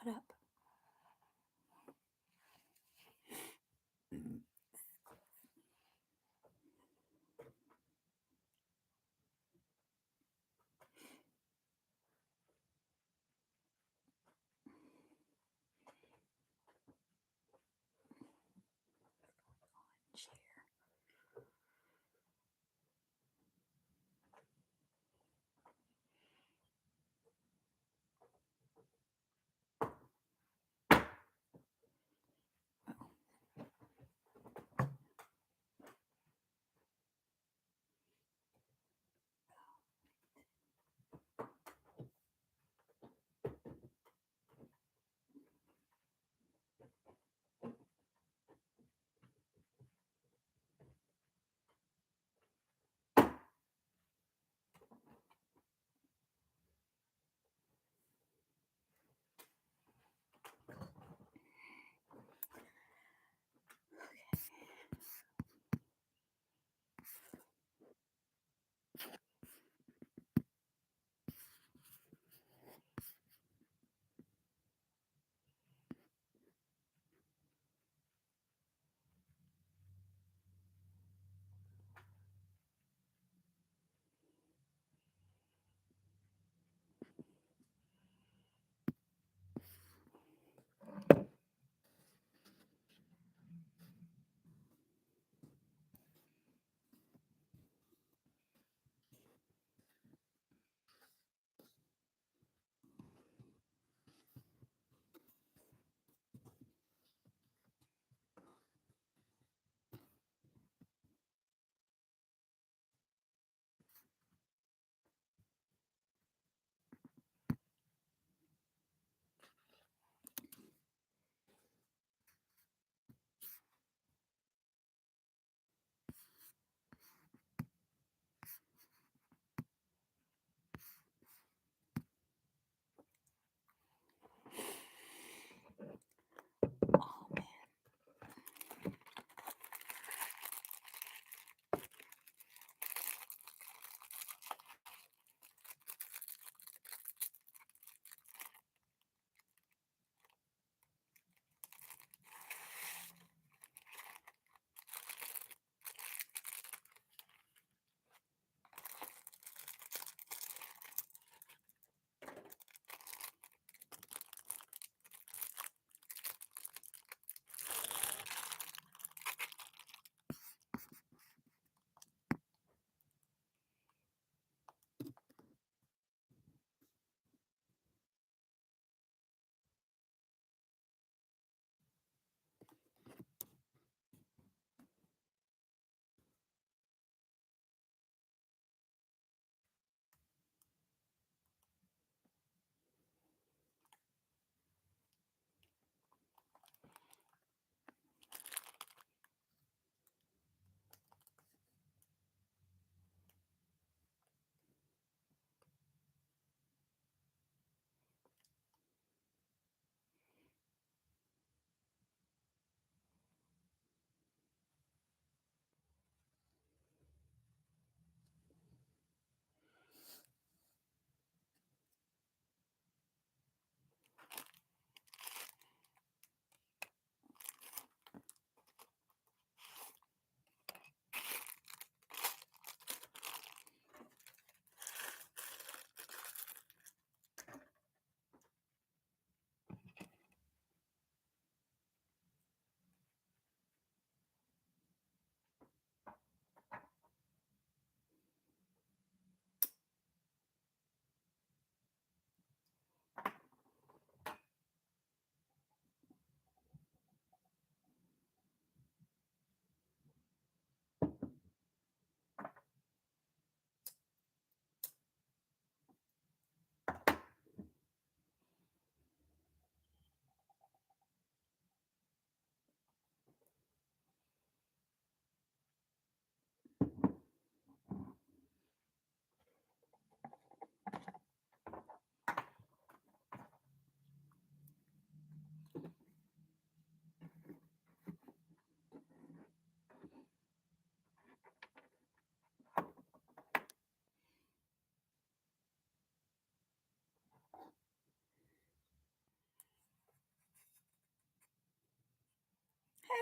Shut up. Share.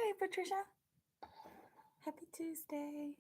Hey, Patricia. Happy Tuesday.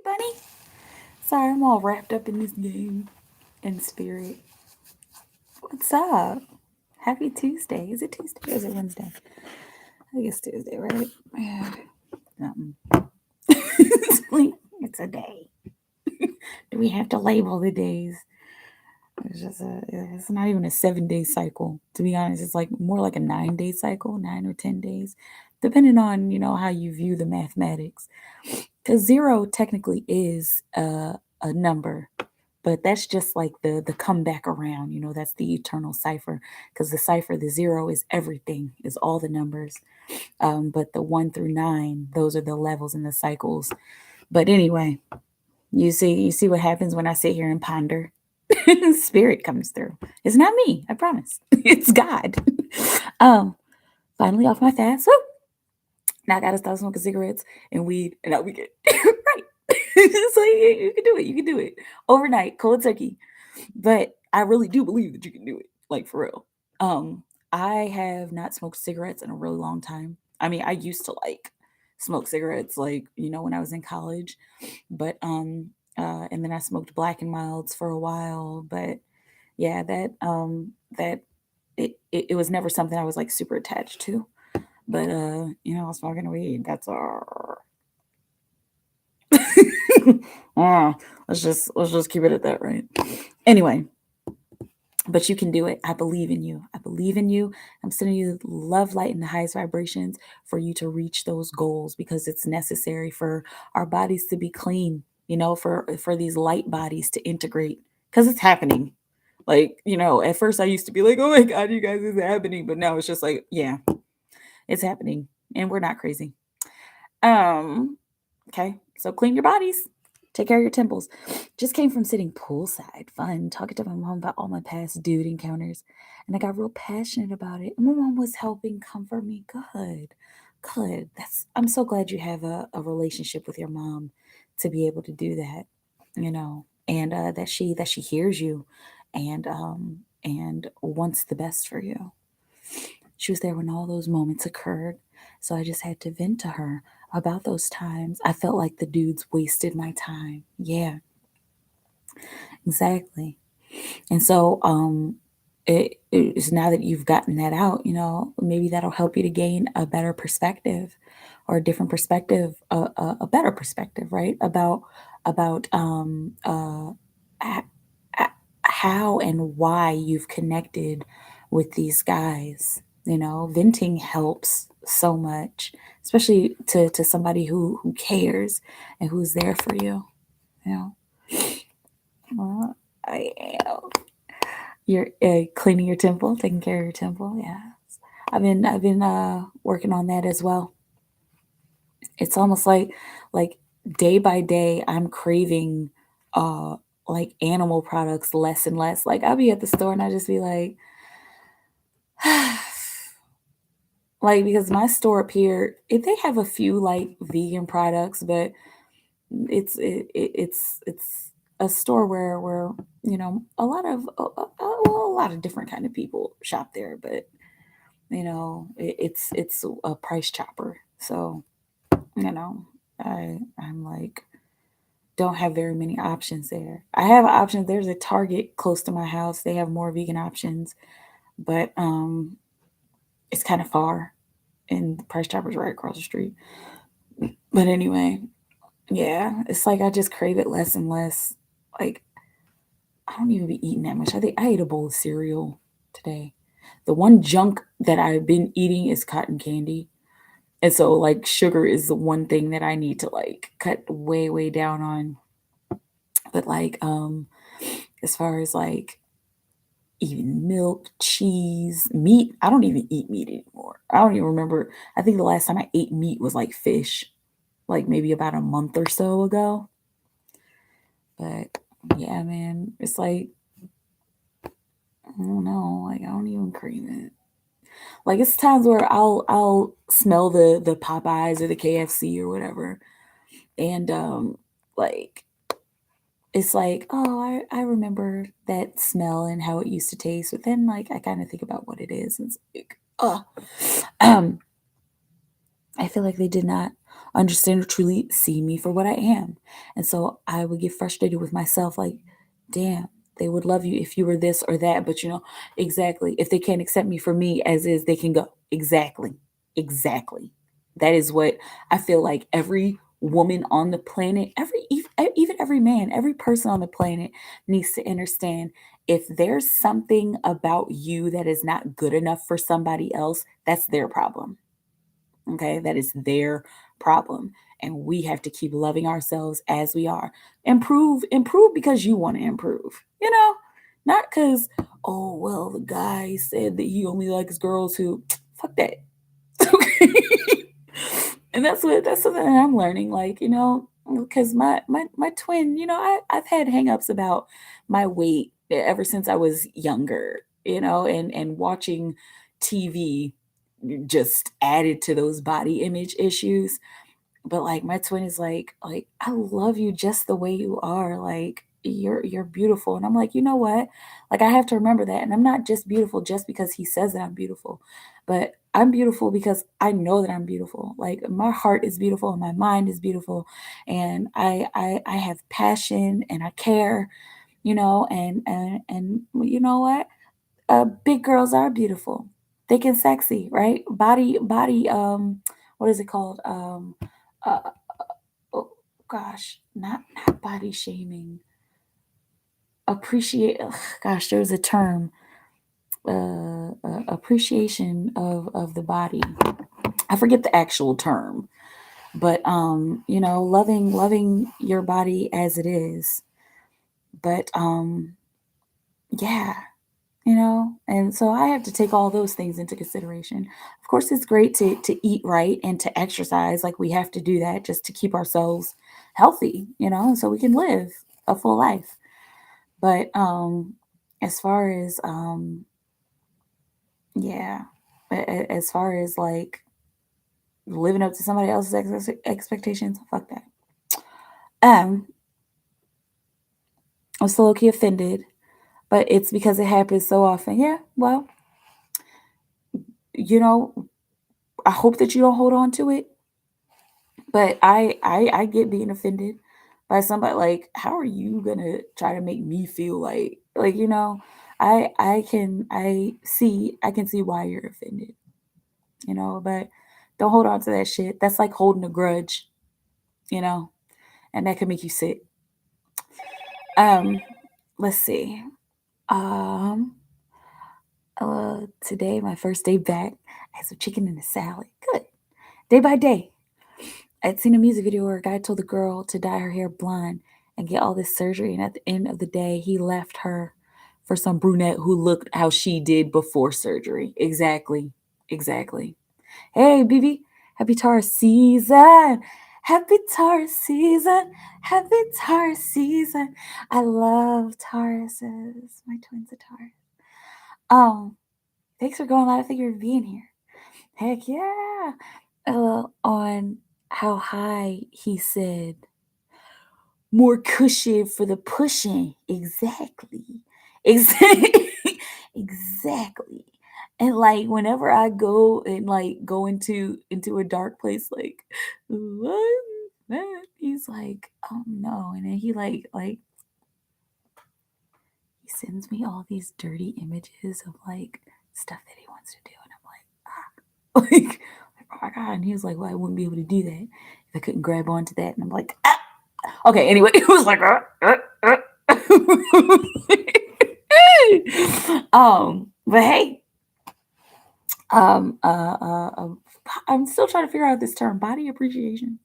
bunny. Sorry, I'm all wrapped up in this game and spirit. What's up? Happy Tuesday. Is it Tuesday or is it Wednesday? I think it's Tuesday, right? Yeah. It's a day. Do we have to label the days? It's not even a 7-day cycle. To be honest, it's like more like a 9-day cycle, 9 or 10 days, depending on how you view the mathematics. Because zero technically is a number, but that's just like the comeback around. That's the eternal cipher. Because the cipher, the zero is everything, is all the numbers. But the 1 through 9, those are the levels and the cycles. But anyway, you see what happens when I sit here and ponder. Spirit comes through. It's not me, I promise. It's God. um, Finally off my fast. Woo! Now I gotta stop smoking cigarettes and weed, and I'll be good. Right. So you can do it. You can do it overnight, cold turkey. But I really do believe that you can do it, like for real. I have not smoked cigarettes in a really long time. I mean, I used to like smoke cigarettes, like when I was in college, but and then I smoked black and milds for a while. But yeah, that it was never something I was like super attached to. But smoking weed, that's all. Let's just keep it at that, right? Anyway, but you can do it. I believe in you. I believe in you. I'm sending you love, light, and the highest vibrations for you to reach those goals, because it's necessary for our bodies to be clean, for these light bodies to integrate, because it's happening. Like, at first I used to be like, oh my God, you guys, it's happening. But now it's just like, yeah, it's happening. And we're not crazy. Okay, so clean your bodies. Take care of your temples. Just came from sitting poolside, fun, talking to my mom about all my past dude encounters. And I got real passionate about it. My mom was helping comfort me. Good. Good. I'm so glad you have a relationship with your mom to be able to do that, and that she hears you and wants the best for you. She was there when all those moments occurred. So I just had to vent to her about those times I felt like the dudes wasted my time. Yeah, exactly. And so it's now that you've gotten that out, maybe that'll help you to gain a better perspective, or a different perspective, a better perspective, right? About how and why you've connected with these guys. Venting helps so much, especially to somebody who cares and who's there for you. You know, well, I am. You're cleaning your temple, taking care of your temple. Yeah, I've been working on that as well. It's almost like day by day I'm craving uh like animal products less and less. Like I'll be at the store and I just be like like, because my store up here, they have a few like vegan products, but it's a store where a lot of different kind of people shop there, but it's a price chopper. So you know I'm like, don't have very many options there. I have options. There's a Target close to my house. They have more vegan options, but it's kind of far, and the price chopper's right across the street. But anyway, yeah, it's like I just crave it less and less. Like, I don't even be eating that much. I think I ate a bowl of cereal today. The one junk that I've been eating is cotton candy. And so like sugar is the one thing that I need to like cut way, way down on. But like as far as like eating milk, cheese, meat, I don't even eat meat anymore. I don't even remember. I think the last time I ate meat was like fish, like maybe about a month or so ago. But yeah, man, it's like, I don't know, like I don't even crave it. Like it's times where I'll smell the Popeyes or the KFC or whatever, and like it's like, oh, I remember that smell and how it used to taste, but then like I kind of think about what it is, and it's like, oh, um, I feel like they did not understand or truly see me for what I am. And so I would get frustrated with myself, like, damn, they would love you if you were this or that, but exactly. If they can't accept me for me as is, they can go. Exactly. Exactly. That is what I feel like every woman on the planet, even every man, every person on the planet needs to understand. If there's something about you that is not good enough for somebody else, that's their problem. Okay, that is their problem. And we have to keep loving ourselves as we are. Improve because you want to improve, not because, oh, well, the guy said that he only likes girls who, fuck that. And that's something that I'm learning, like, because my twin, I've had hangups about my weight ever since I was younger, and watching TV just added to those body image issues. But like my twin is like I love you just the way you are. Like you're beautiful. And I'm like, you know what? Like I have to remember that. And I'm not just beautiful just because he says that I'm beautiful, but I'm beautiful because I know that I'm beautiful. Like my heart is beautiful and my mind is beautiful. And I have passion and I care, and you know what? Big girls are beautiful, thick and sexy, right? Body. What is it called? Uh, oh, gosh, not body shaming. Appreciate. Ugh, gosh, there's a term. Appreciation of the body. I forget the actual term, but loving your body as it is. But yeah, and so I have to take all those things into consideration. Of course, it's great to eat right and to exercise. Like we have to do that just to keep ourselves healthy, so we can live a full life. But as far as yeah, as far as like living up to somebody else's expectations, fuck that. um I'm still okay offended, but it's because it happens so often. Yeah, well, you know I hope that you don't hold on to it. But I get being offended by somebody. Like, how are you gonna try to make me feel like, I can see why you're offended, but don't hold on to that shit. That's like holding a grudge, you know, and that can make you sick. Um, let's see. Um, Today my first day back, I had some chicken and a salad. Good. Day by day. I'd seen a music video where a guy told the girl to dye her hair blonde and get all this surgery, and at the end of the day, he left her for some brunette who looked how she did before surgery. Exactly. Exactly. Hey, BB, happy Taurus season. Happy Taurus season. Happy Taurus season. I love Tauruses. My twin's a Taurus. Thanks for going live. Thank you for being here. Heck yeah. On how high he said, more cushion for the pushing. Exactly. Exactly. Exactly. And like whenever I go and like go into a dark place, like what man? He's like, oh no. And then he he sends me all these dirty images of like stuff that he wants to do. And I'm like, like, oh my God. And he was like, well, I wouldn't be able to do that if I couldn't grab onto that. And I'm like, ah. Okay, anyway, it was like, but hey, um, uh, uh, um, I'm still trying to figure out this term, body appreciation.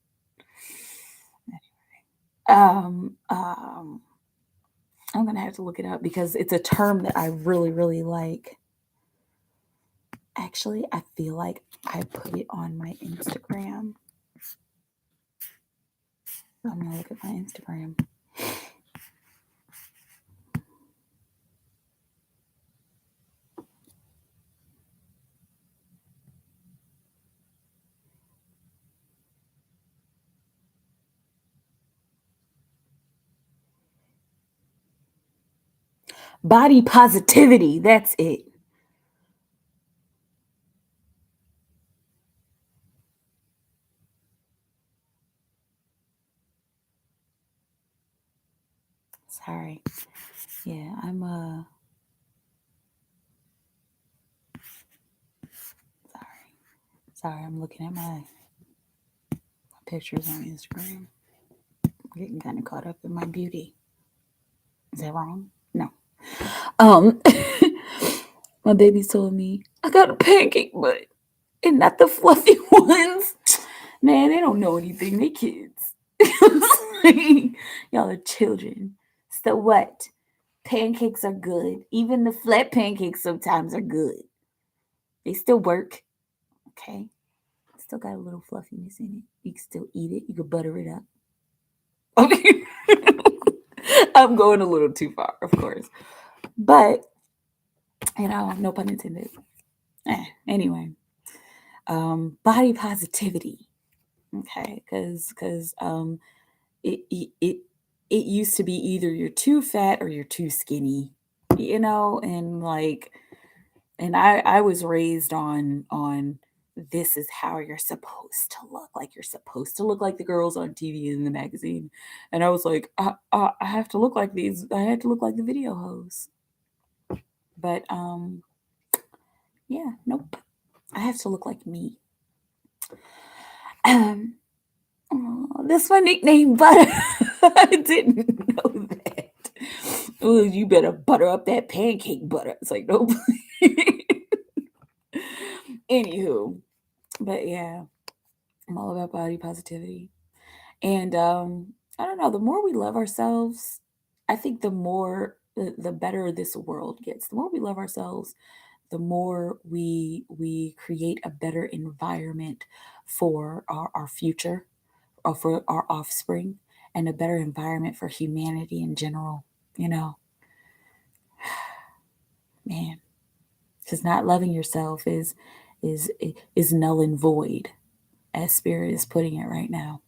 Um, um, I'm gonna have to look it up because it's a term that I really, really like. Actually, I feel like I put it on my Instagram. So I'm gonna look at my Instagram. Body positivity. That's it. Sorry. Yeah, sorry, I'm looking at my pictures on Instagram. I'm getting kind of caught up in my beauty. Is that wrong? No. Um, my baby told me I got a pancake butt and not the fluffy ones. Man, they don't know anything. They kids. Y'all are children. So what? Pancakes are good. Even the flat pancakes sometimes are good. They still work. Okay. Still got a little fluffiness in it. You can still eat it. You can butter it up. Okay. I'm going a little too far, of course. But, no pun intended. Anyway. Body positivity. Okay. Because it used to be either you're too fat or you're too skinny, and I was raised on this is how you're supposed to look. Like you're supposed to look like the girls on TV in the magazine. And I was like, I have to look like these. I had to look like the video hosts. But yeah, nope. I have to look like me. Um, that's my nickname, Butter. I didn't know that. Oh, you better butter up that pancake butter. It's like, nope. Anywho, but yeah, I'm all about body positivity. And I don't know, the more we love ourselves, I think the better this world gets. The more we love ourselves, the more we create a better environment for our future or for our offspring, and a better environment for humanity in general, man. Because not loving yourself is is null and void, as spirit is putting it right now.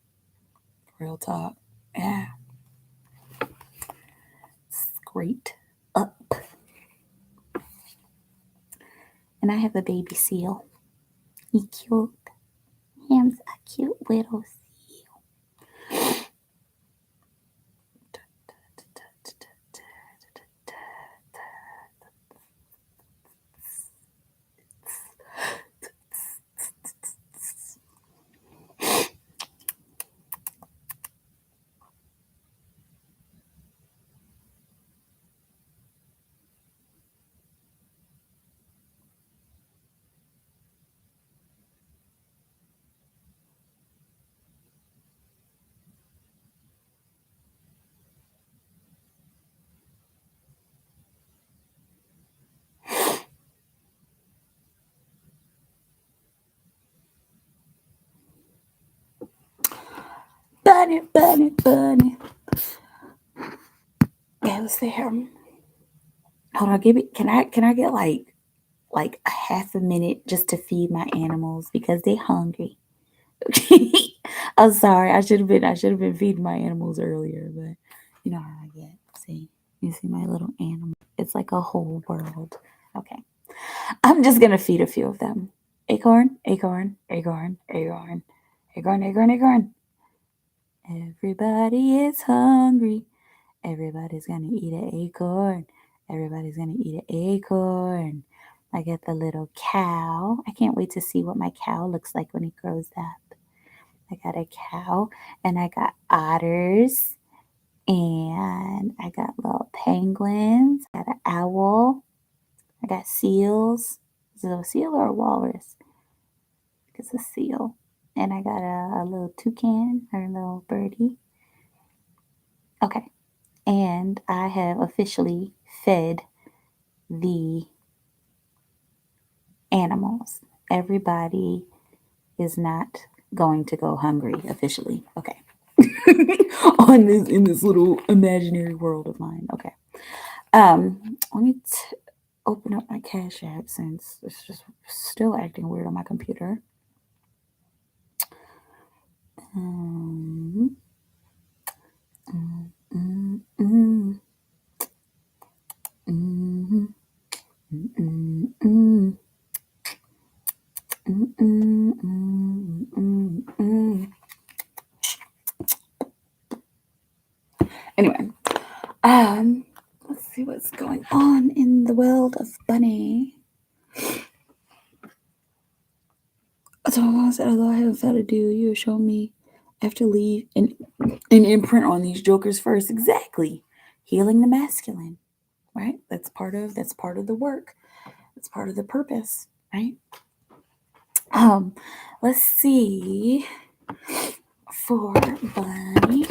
Real talk. Yeah. Straight up. And I have a baby seal. He cute. Him's a cute little seal. Bunny, bunny, bunny. Yeah, let's see here. Hold on, can I get like a half a minute just to feed my animals because they're hungry. I'm sorry. I should have been feeding my animals earlier, but you know how I get. See, you see my little animal. It's like a whole world. Okay. I'm just gonna feed a few of them. Acorn, acorn, acorn, acorn, acorn, acorn, acorn. Everybody is hungry. Everybody's gonna eat an acorn. Everybody's gonna eat an acorn. I got the little cow. I can't wait to see what my cow looks like when he grows up. I got a cow, and I got otters, and I got little penguins. I got an owl. I got seals. Is it a seal or a walrus? It's a seal. And I got a little toucan or a little birdie. Okay. And I have officially fed the animals. Everybody is not going to go hungry officially. Okay. In this little imaginary world of mine. Okay. Let me open up my Cash App since it's just still acting weird on my computer. Um, mm, mm, mm, mm, mm, mm, Anyway, Let's see what's going on in the world of Bunny. So although I haven't felt a do, you show me I have to leave an imprint on these jokers first. Exactly. Healing the masculine. Right? That's part of the work. That's part of the purpose, right? Let's see for Bunny.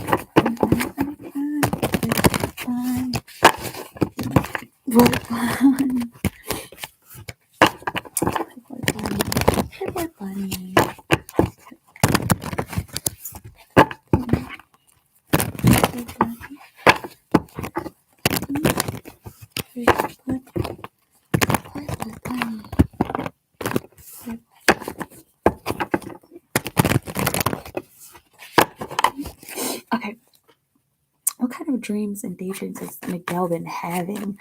Bunny. Okay. What kind of dreams and daydreams has Miguel been having?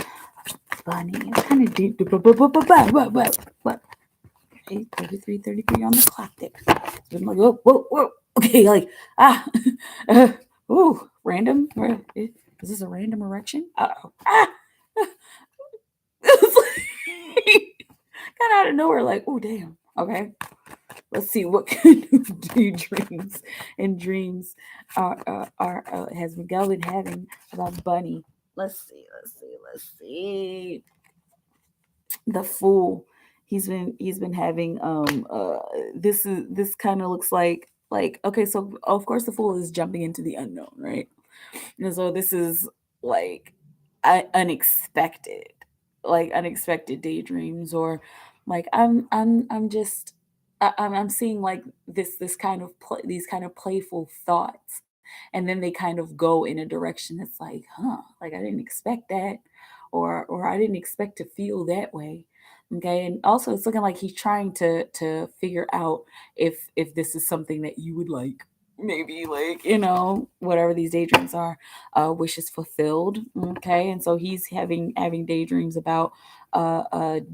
Bunny. What kind of deep? What? Okay, 33 on the clock there. It's been like, whoa. Okay, like, ooh, random. Is this a random erection? Uh-oh. Got out of nowhere, like, oh, damn. Okay. Let's see what kind of daydreams and dreams has Miguel been having about Bunny. Let's see. The Fool. He's been having this kind of looks like okay, so of course the Fool is jumping into the unknown, right? And so this is like unexpected, like unexpected daydreams, or like I'm just I'm seeing like this kind of these kind of playful thoughts, and then they kind of go in a direction that's like, huh, like I didn't expect that, or I didn't expect to feel that way. Okay, and also it's looking like he's trying to figure out if this is something that you would like, maybe, like, whatever these daydreams are, wishes fulfilled. Okay, and so he's having daydreams about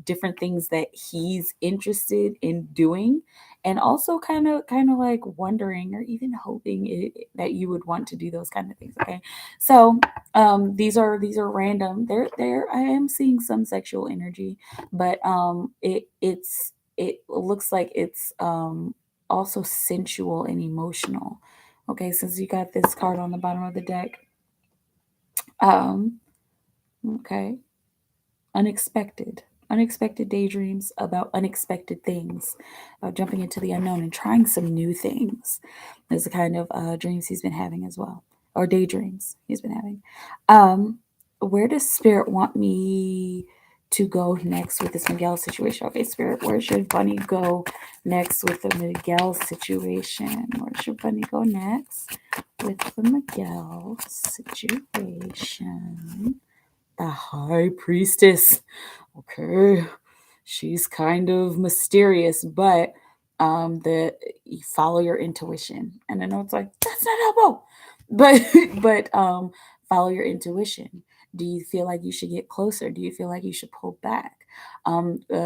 different things that he's interested in doing, and also kind of like wondering or even hoping that you would want to do those kind of things. Okay, so these are random. There I am seeing some sexual energy, but it looks like it's also sensual and emotional. Okay, since you got this card on the bottom of the deck. Um, okay. Unexpected daydreams about unexpected things, about jumping into the unknown and trying some new things. There's the kind of dreams he's been having as well, or daydreams he's been having. Where does Spirit want me to go next with this Miguel situation? Okay, Spirit, where should Bunny go next with the Miguel situation? Where should Bunny go next with the Miguel situation? The High Priestess. Okay. She's kind of mysterious, but the you follow your intuition. And I know it's like, that's not helpful. But but follow your intuition. Do you feel like you should get closer? Do you feel like you should pull back? Do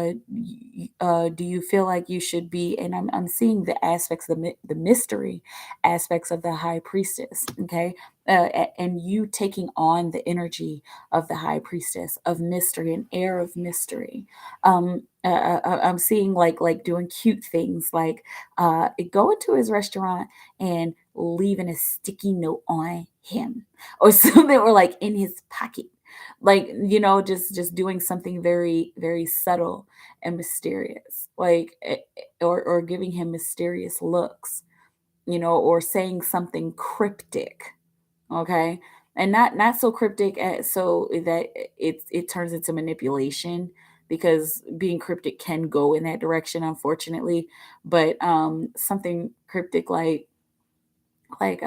you feel like you should be? And I'm seeing the aspects, the mystery aspects of the High Priestess. Okay, and you taking on the energy of the High Priestess of mystery, an air of mystery. I'm seeing like doing cute things, like go into his restaurant and leaving a sticky note on him, or something, or like in his pocket, like, just doing something very very subtle and mysterious, like, or giving him mysterious looks, or saying something cryptic. Okay, and not so cryptic so that it turns into manipulation, because being cryptic can go in that direction, unfortunately. But something cryptic, like like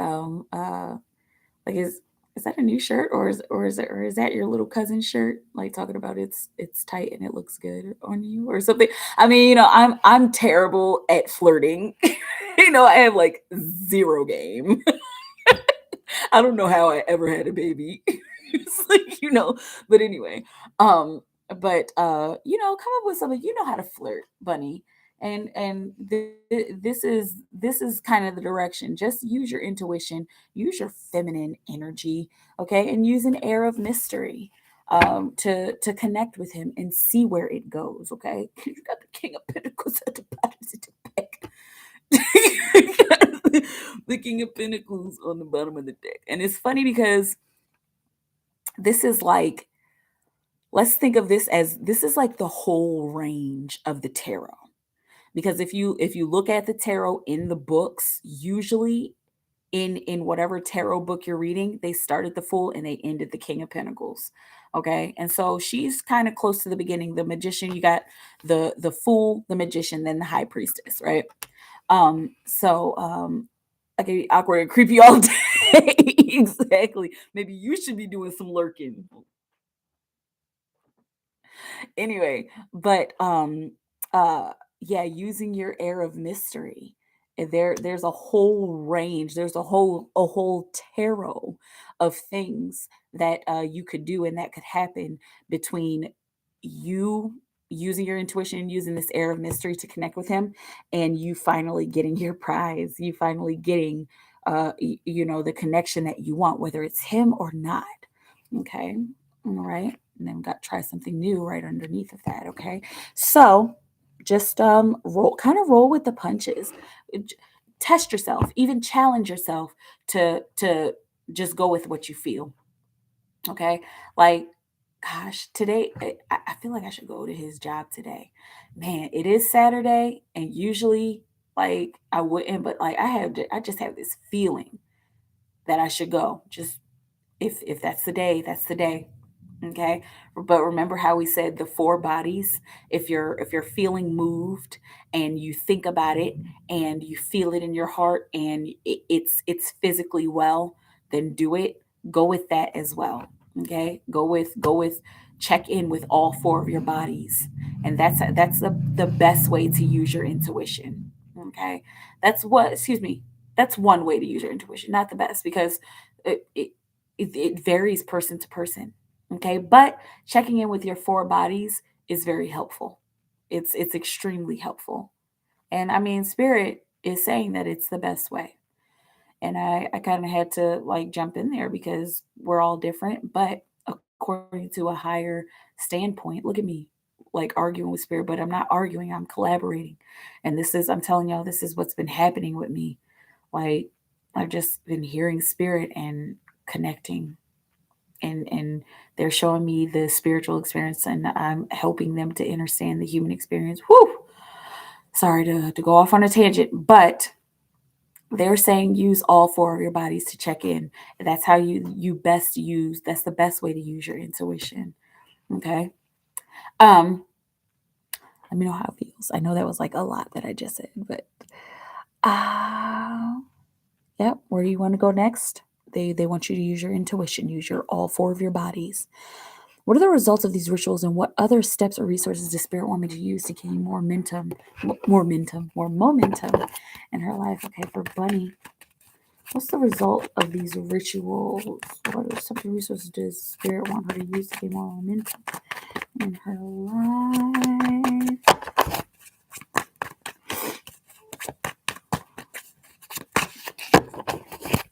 is that a new shirt, or is that your little cousin's shirt, like talking about it's tight and it looks good on you or something. I mean, I'm terrible at flirting. I have like zero game. I don't know how I ever had a baby. It's like, but anyway, but come up with something. You know how to flirt, Bunny. This is kind of the direction. Just use your intuition, use your feminine energy, okay, and use an air of mystery to connect with him and see where it goes. Okay, you got the King of Pentacles at the bottom of the deck. The King of Pentacles on the bottom of the deck, and it's funny because this is like, let's think of this as, this is like the whole range of the tarot. Because if you look at the tarot in the books, usually in whatever tarot book you're reading, they start at the Fool and they end at the King of Pentacles. Okay, and so she's kind of close to the beginning. The Magician, you got the Fool, the Magician, then the High Priestess, right? I can be awkward and creepy all day. Exactly. Maybe you should be doing some lurking. Anyway, but uh yeah, using your air of mystery. There's a whole range, there's a whole tarot of things that you could do and that could happen between you using your intuition and using this air of mystery to connect with him, and you finally getting your prize, you finally getting the connection that you want, whether it's him or not. Okay. All right. And then we got to try something new right underneath of that. Okay. So just roll with the punches. Test yourself, even challenge yourself to just go with what you feel. Okay. Like, gosh, today I feel like I should go to his job today. Man, it is Saturday, and usually like I wouldn't, but like I just have this feeling that I should go. Just if that's the day, that's the day. Okay, but remember how we said the four bodies. If you're feeling moved and you think about it and you feel it in your heart and it's physically well, then do it. Go with that as well. Okay, go with check in with all four of your bodies, and that's the best way to use your intuition. Okay, excuse me, that's one way to use your intuition, not the best, because it, it it varies person to person. Okay, but checking in with your four bodies is very helpful. It's extremely helpful. And I mean, spirit is saying that it's the best way. And I kind of had to like jump in there because we're all different, but according to a higher standpoint, look at me like arguing with spirit, but I'm not arguing, I'm collaborating. And I'm telling y'all, this is what's been happening with me. Like, I've just been hearing spirit and connecting, and they're showing me the spiritual experience, and I'm helping them to understand the human experience. Whew! Sorry to go off on a tangent, but they're saying use all four of your bodies to check in. And that's how that's the best way to use your intuition. Okay. Um, Let me know how it feels. I know that was like a lot that I just said, but uh yeah, where do you want to go next? They want you to use your intuition, use your all four of your bodies. What are the results of these rituals, and what other steps or resources does Spirit want me to use to gain more momentum in her life? Okay, for Bunny, what's the result of these rituals? What other steps or resources does Spirit want her to use to gain more momentum in her life?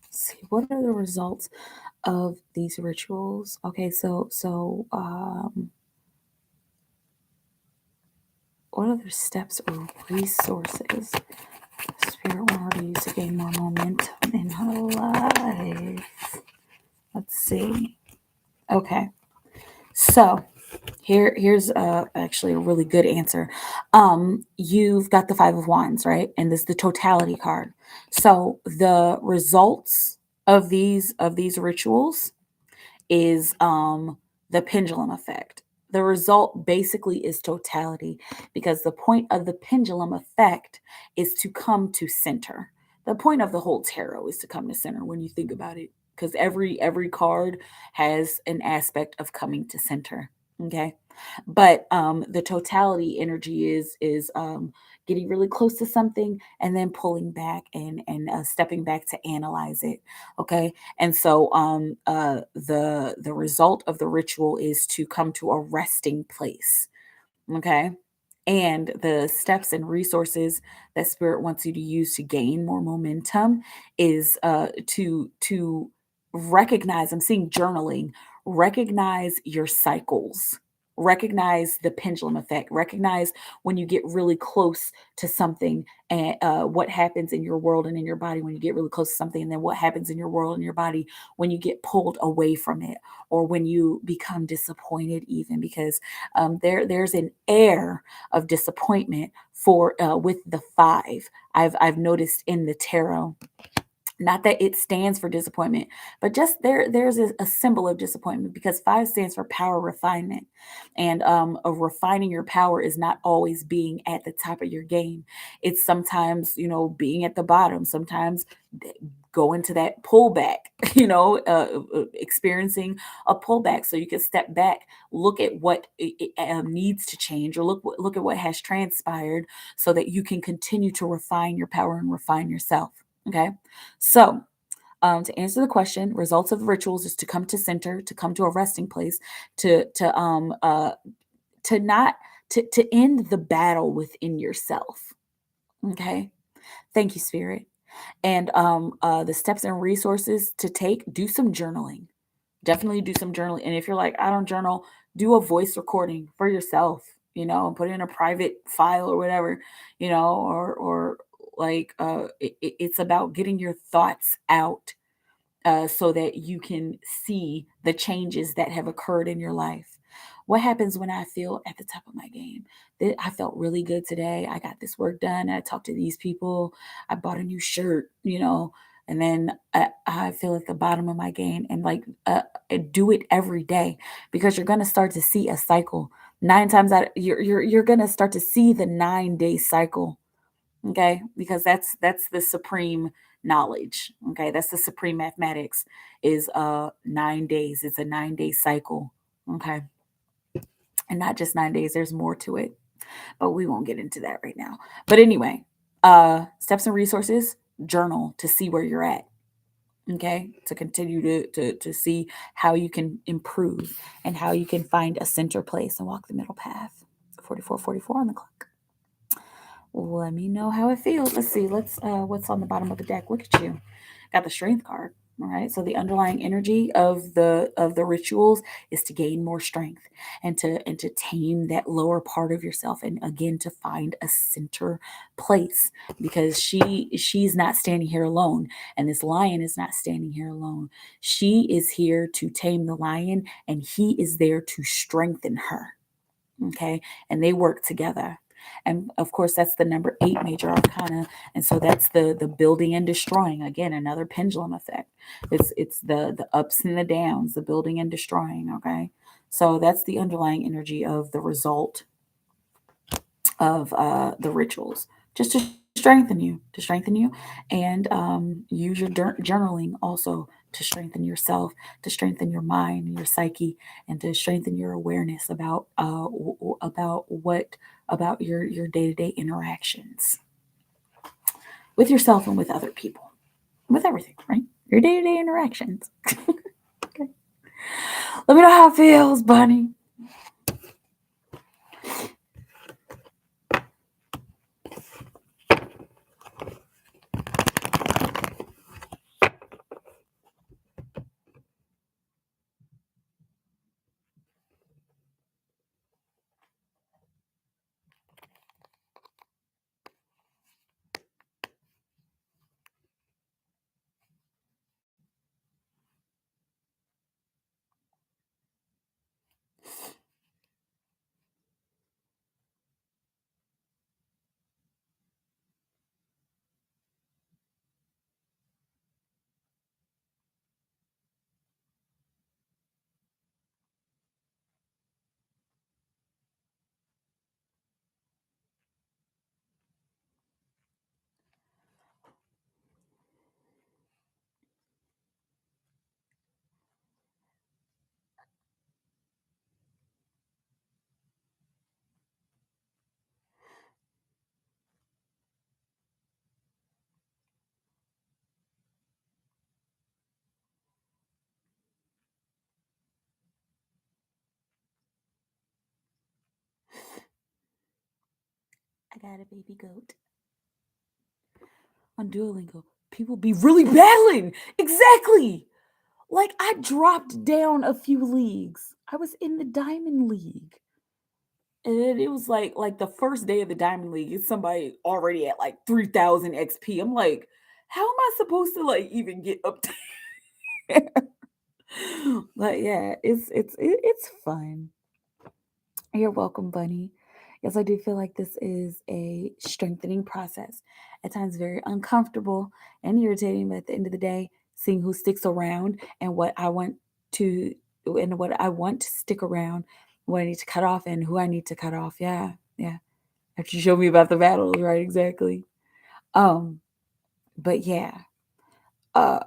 Let's see, what are the results of these rituals? Okay, what other steps or resources Spirit want her to use to gain more momentum in her life? Let's see. Okay, so here's actually a really good answer. You've got the Five of Wands, right? And this is the totality card. So the results of these rituals is the pendulum effect. The result basically is totality, because the point of the pendulum effect is to come to center. The point of the whole tarot is to come to center when you think about it, because every card has an aspect of coming to center. Okay, but the totality energy is getting really close to something and then pulling back and stepping back to analyze it. Okay, and so the result of the ritual is to come to a resting place. Okay, And the steps and resources that spirit wants you to use to gain more momentum is to recognize, I'm seeing journaling, recognize your cycles, recognize the pendulum effect, recognize when you get really close to something, and what happens in your world and in your body when you get really close to something, and then what happens in your world and your body when you get pulled away from it, or when you become disappointed, even because there's an air of disappointment for with the five. I've noticed in the tarot, not that it stands for disappointment, but just there's a symbol of disappointment, because five stands for power refinement. And of refining your power is not always being at the top of your game. It's sometimes, being at the bottom, sometimes go into that pullback, experiencing a pullback, so you can step back, look at what needs to change, or look at what has transpired, so that you can continue to refine your power and refine yourself. Okay. So, to answer the question, results of rituals is to come to center, to come to a resting place, to not to end the battle within yourself. Okay. Thank you, Spirit. And the steps and resources to take: do some journaling. Definitely do some journaling. And if you're like, I don't journal, do a voice recording for yourself. Put it in a private file or whatever. Or like it's about getting your thoughts out, so that you can see the changes that have occurred in your life. What happens when I feel at the top of my game? I felt really good today. I got this work done. I talked to these people. I bought a new shirt, and then I feel at the bottom of my game, and like do it every day, because you're gonna start to see a cycle. Nine times out, you're gonna start to see the 9-day cycle. Okay, because that's the supreme knowledge. Okay, that's the supreme mathematics, is 9 days. It's a 9-day cycle. Okay, and not just 9 days, there's more to it, but we won't get into that right now. But anyway, steps and resources: journal to see where you're at. Okay, to continue to see how you can improve, and how you can find a center place and walk the middle path. 44:44 on the clock. Let me know how it feels. Let's see. What's on the bottom of the deck? Look at you. Got the strength card. All right. So the underlying energy of the rituals is to gain more strength, and to tame that lower part of yourself, and again to find a center place, because she's not standing here alone, and this lion is not standing here alone. She is here to tame the lion, and he is there to strengthen her. Okay, and they work together. And of course, that's the number 8 major arcana. And so that's the building and destroying. Again, another pendulum effect. It's the ups and the downs, the building and destroying. Okay, so that's the underlying energy of the result of the rituals, just to strengthen you, and use your journaling also to strengthen yourself, to strengthen your mind, your psyche, and to strengthen your awareness about about your day-to-day interactions with yourself and with other people, with everything, right? Your day-to-day interactions. Okay. Let me know how it feels, Bunny. I got a baby goat. On Duolingo, people be really battling. Exactly. Like I dropped down a few leagues. I was in the Diamond League. And then it was like the first day of the Diamond League, it's somebody already at like 3,000 XP. I'm like, how am I supposed to like even get up there? But yeah, it's fun. You're welcome, Bunny. Yes, I do feel like this is a strengthening process. At times very uncomfortable and irritating, but at the end of the day, seeing who sticks around and to what I want to stick around, what I need to cut off and who I need to cut off. Yeah, yeah. After you show me about the battles, right? Exactly. Um, but yeah, uh,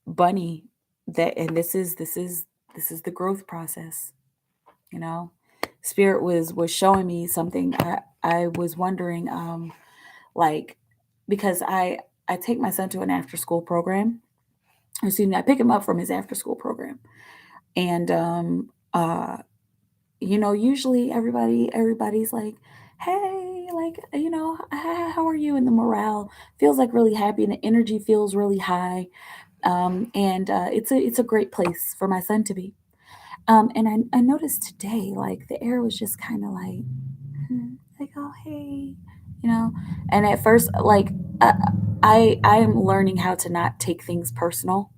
Bunny, that and this is the growth process. You know, Spirit was showing me something. I was wondering, like, because I take my son to an after school program. Excuse me, I pick him up from his after school program, and usually everybody's like, hey, like, how are you? And the morale feels like really happy, and the energy feels really high. And it's a great place for my son to be. And I noticed today, like the air was just kind of like, oh hey, you know. And at first, like, uh, I am learning how to not take things personal.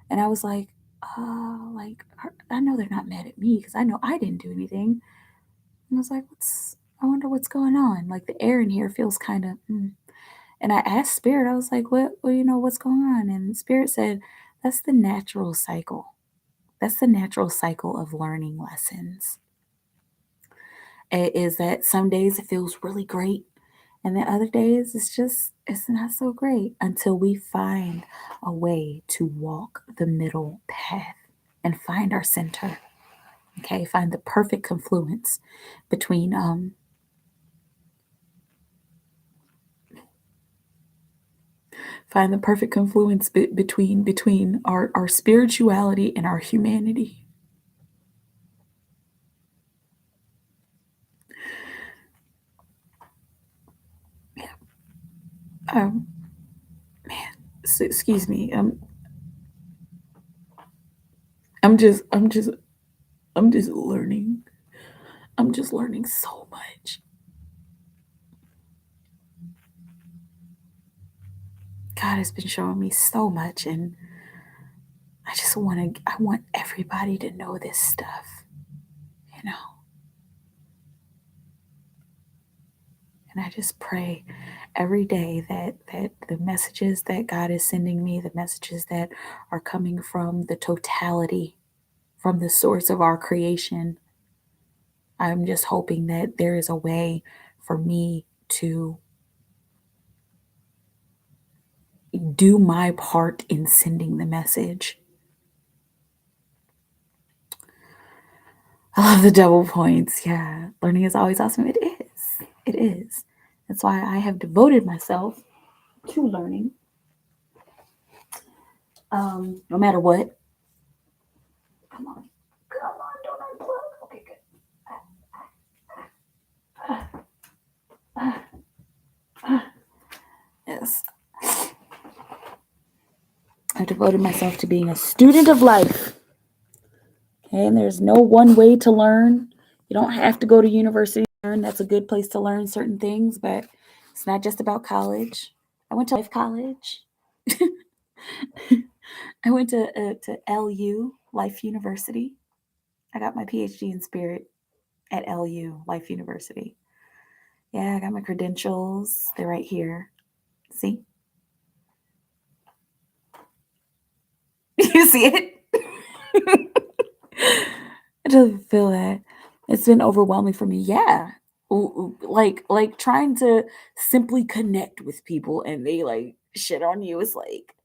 And I was like, oh, like I know they're not mad at me because I know I didn't do anything. And I was like, I wonder what's going on. Like the air in here feels kind of. And I asked Spirit, I was like, what's going on? And Spirit said, that's the natural cycle. That's the natural cycle of learning lessons. It is that some days it feels really great, and then other days it's not so great until we find a way to walk the middle path and find our center. Okay, find the perfect confluence between between our spirituality and our humanity. Yeah. Um, excuse me. I'm just I'm just I'm just learning. I'm just learning so much. God has been showing me so much, and I want everybody to know this stuff, you know. And I just pray every day that the messages that God is sending me, the messages that are coming from the totality, from the source of our creation, I'm just hoping that there is a way for me to do my part in sending the message. I love the double points. Yeah. Learning is always awesome. It is. It is. That's why I have devoted myself to learning. No matter what. Come on. Come on, don't unplug. Okay, good. Yes. I devoted myself to being a student of life. Okay, and there's no one way to learn. You don't have to go to university to learn. That's a good place to learn certain things, but it's not just about college. I went to life college. I went to LU, Life University. I got my PhD in spirit at LU, Life University. Yeah, I got my credentials. They're right here. See? You see it? I just feel that it's been overwhelming for me. Yeah. Like trying to simply connect with people and they like shit on you is like,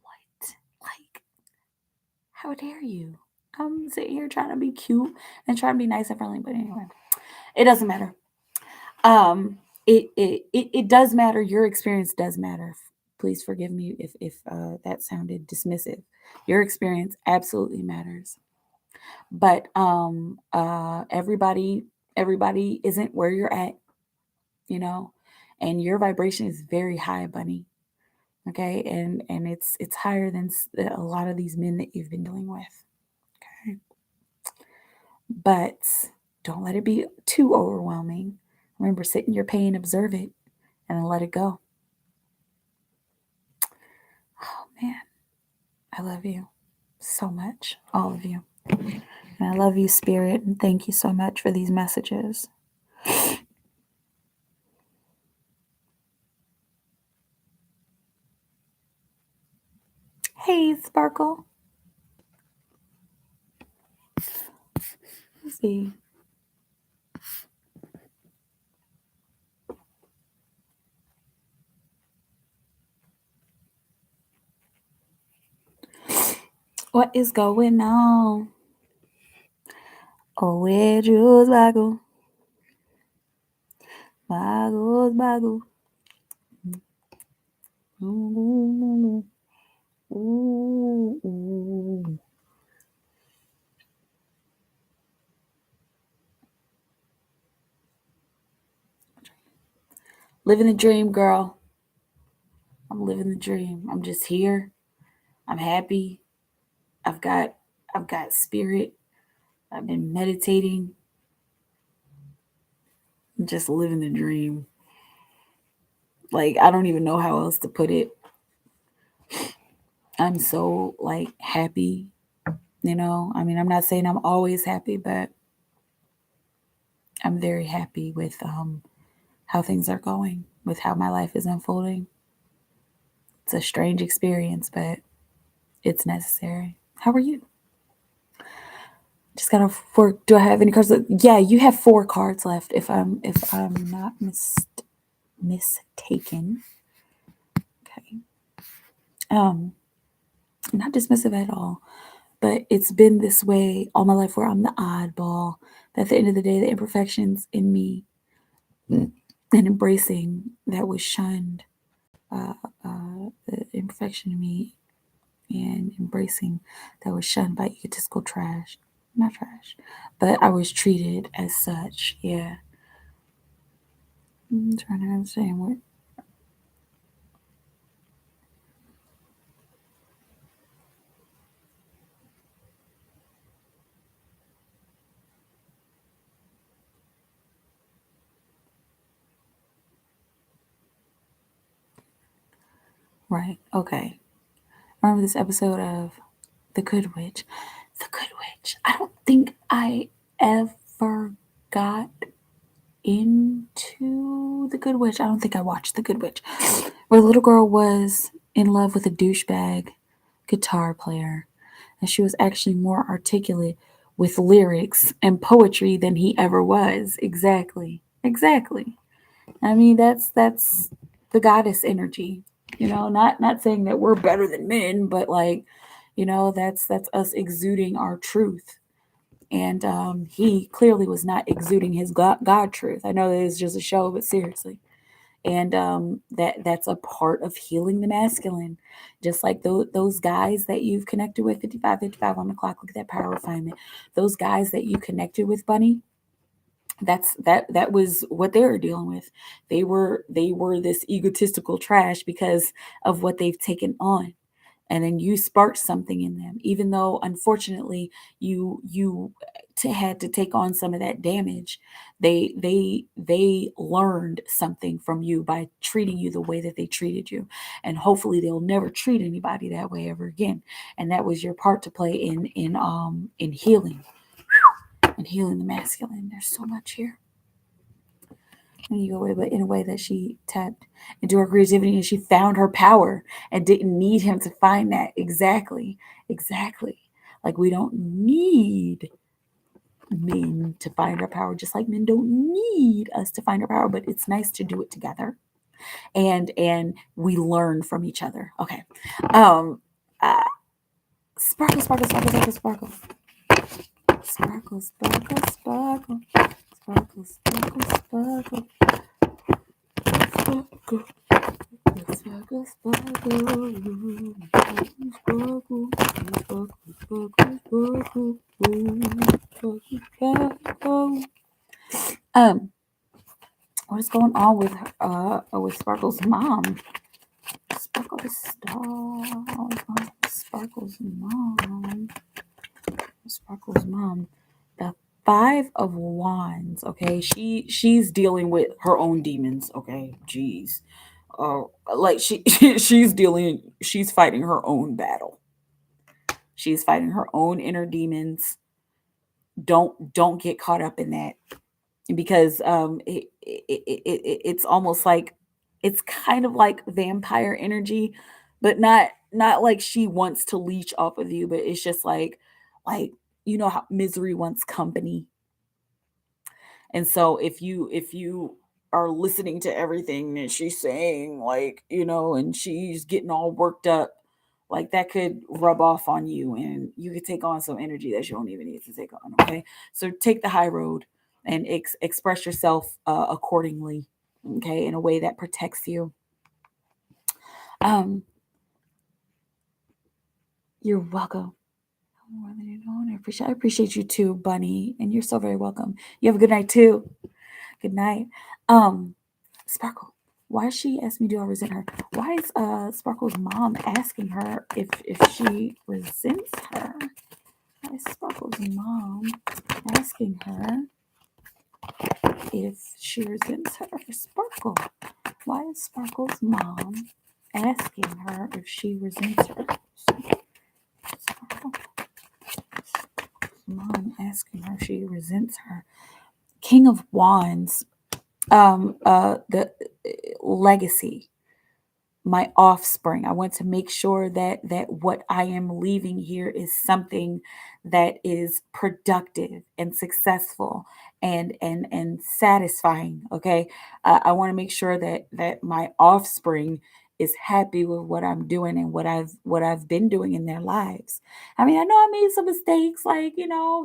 what? Like, how dare you? I'm sitting here trying to be cute and trying to be nice and friendly, but anyway, it doesn't matter. It does matter. Your experience does matter. Please forgive me if that sounded dismissive. Your experience absolutely matters. But everybody isn't where you're at. you know, and your vibration is very high, bunny. Okay, and it's higher than a lot of these men that you've been dealing with. Okay, but don't let it be too overwhelming. Remember, sit in your pain, observe it, and then let it go. Oh man, I love you so much, all of you. And I love you, Spirit, and thank you so much for these messages. Hey, Sparkle. Let's see. What is going on? Oh, where Jules Bagel? Bagel. Ooh. Living the dream, girl. I'm living the dream. I'm just here. I'm happy. I've got spirit. I've been meditating. I'm just living the dream. Like, I don't even know how else to put it. I'm so like happy, you know. I mean, I'm not saying I'm always happy, but I'm very happy with how things are going, with how my life is unfolding. It's a strange experience, but it's necessary. How are you? Just got four. Do I have any cards? Yeah, you have 4 cards left. If I'm not mistaken. Okay. Not dismissive at all, but it's been this way all my life where I'm the oddball. But at the end of the day, the imperfections in me and embracing that was shunned, the imperfection in me and embracing that was shunned by egotistical trash. Not trash, but I was treated as such. Yeah. I'm trying to understand what. Right. Okay. Remember this episode of The Good Witch? The Good Witch. I don't think I ever got into The Good Witch. I don't think I watched The Good Witch. Where the little girl was in love with a douchebag guitar player. And she was actually more articulate with lyrics and poetry than he ever was. Exactly. I mean, that's the goddess energy. You know, not saying that we're better than men, but like, you know, that's us exuding our truth. And he clearly was not exuding his God truth. I know that it's just a show, but seriously. And that's a part of healing the masculine. Just like those guys that you've connected with, 55 on the clock, look at that power refinement. Those guys that you connected with, Bunny, that was what they were dealing with. They were this egotistical trash because of what they've taken on, and then you sparked something in them, even though unfortunately you had to take on some of that damage. They learned something from you by treating you the way that they treated you, and hopefully they'll never treat anybody that way ever again. And that was your part to play in healing and healing the masculine. There's so much here. And you go away, but in a way that she tapped into her creativity and she found her power and didn't need him to find that. Exactly. Like, we don't need men to find our power, just like men don't need us to find our power, but it's nice to do it together. And we learn from each other. Okay. Sparkle. Sparkle. Sparkle. What is going on with Sparkle's mom? Sparkle the star. What's going on with Sparkle's mom? Sparkle's mom. The Five of Wands. Okay, she's dealing with her own demons. Okay, jeez. Like she's fighting her own battle. She's fighting her own inner demons. Don't get caught up in that, because it's almost like, it's kind of like vampire energy, but not like she wants to leech off of you, but it's just like you know how misery wants company. And so if you are listening to everything that she's saying, like, and she's getting all worked up, like that could rub off on you, and you could take on some energy that you don't even need to take on. Okay, so take the high road and express yourself accordingly. Okay, in a way that protects you. Um, you're welcome. More than you know, and I appreciate you too, Bunny, and you're so very welcome. You have a good night too. Good night. Sparkle, why she asked me, do I resent her? Why is Sparkle's mom asking her if she resents her? Why is Sparkle's mom asking her if she resents her? Sparkle, why is Sparkle's mom asking her if she resents her? Sparkle's mom asking her if she resents her. King of Wands. The legacy, my offspring. I want to make sure that what I am leaving here is something that is productive and successful and satisfying. Okay, I want to make sure that my offspring is happy with what I'm doing and what I've been doing in their lives. I mean, I know I made some mistakes. Like,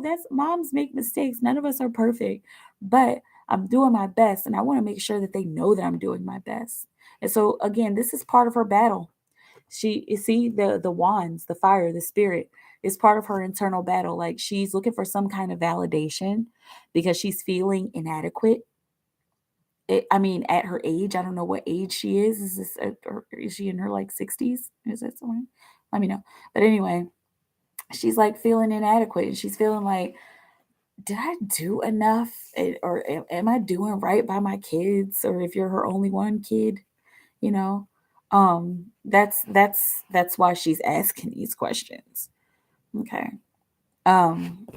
that's, moms make mistakes. None of us are perfect, but I'm doing my best, and I want to make sure that they know that I'm doing my best. And so again, this is part of her battle. She, you see, the wands, the fire, the spirit is part of her internal battle. Like, she's looking for some kind of validation because she's feeling inadequate. I mean, at her age, I don't know what age she is. Is this, or is she in her like 60s? Is that somewhere? Let me know. But anyway, she's like feeling inadequate, and she's feeling like, did I do enough? Or am I doing right by my kids? Or if you're her only one kid, you know that's why she's asking these questions. Okay. um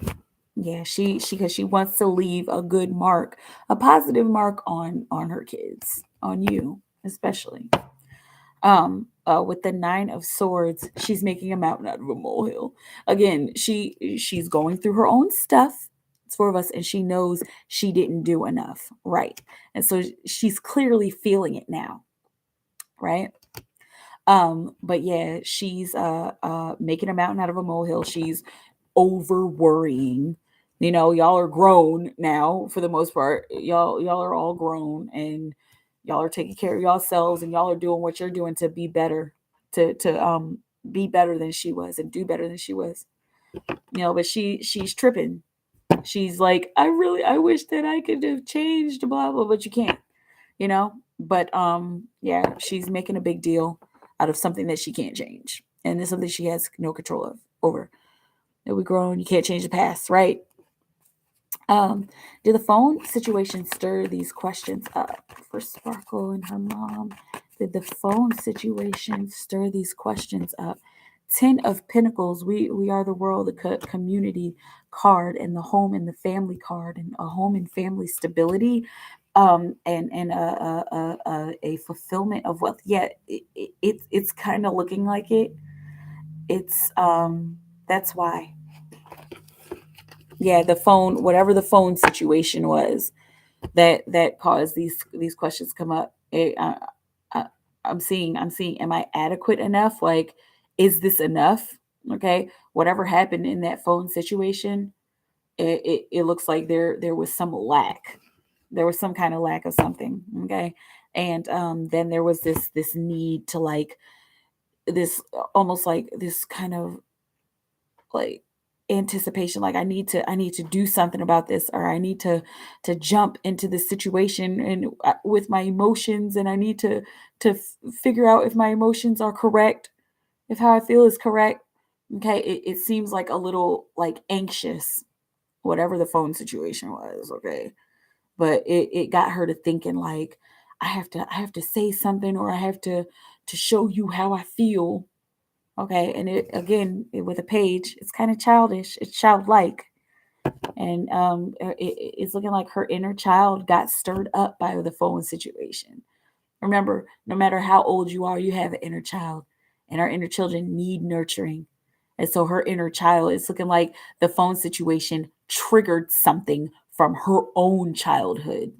yeah, she because she wants to leave a good mark, a positive mark on her kids, on you especially. With the Nine of Swords, she's making a mountain out of a molehill. Again, she's going through her own stuff. It's four of us, and she knows she didn't do enough, right? And so she's clearly feeling it now, right? But yeah, she's making a mountain out of a molehill. She's over worrying. Y'all are grown now for the most part. Y'all are all grown, and y'all are taking care of yourselves, and y'all are doing what you're doing to be better, to be better than she was and do better than she was. But she's tripping. She's like, I wish that I could have changed, blah blah, but you can't, you know. But yeah, she's making a big deal out of something that she can't change, and it's something she has no control of over. That we grown, you can't change the past, right? Did the phone situation stir these questions up for Sparkle and her mom? Did the phone situation stir these questions up? 10 of Pentacles, we are the world, the community card, and the home and the family card, and a home and family stability, and a fulfillment of wealth. Yeah, it's kind of looking like it. It's that's why. Yeah, the phone, whatever the phone situation was that caused these questions come up. I, I'm seeing, am I adequate enough? Like, is this enough? Okay, whatever happened in that phone situation, it looks like there was some lack. There was some kind of lack of something. Okay, and then there was this need to, like, this almost like this kind of like anticipation, like I need to do something about this, or I need to jump into this situation and with my emotions, and I need to figure out if my emotions are correct, if how I feel is correct. Okay, it seems like a little like anxious, whatever the phone situation was. Okay, but it got her to thinking like I have to say something, or I have to show you how I feel. Okay, and with a page, it's kind of childish, it's childlike, and it's looking like her inner child got stirred up by the phone situation. Remember, no matter how old you are, you have an inner child, and our inner children need nurturing. And so her inner child, it's looking like the phone situation triggered something from her own childhood.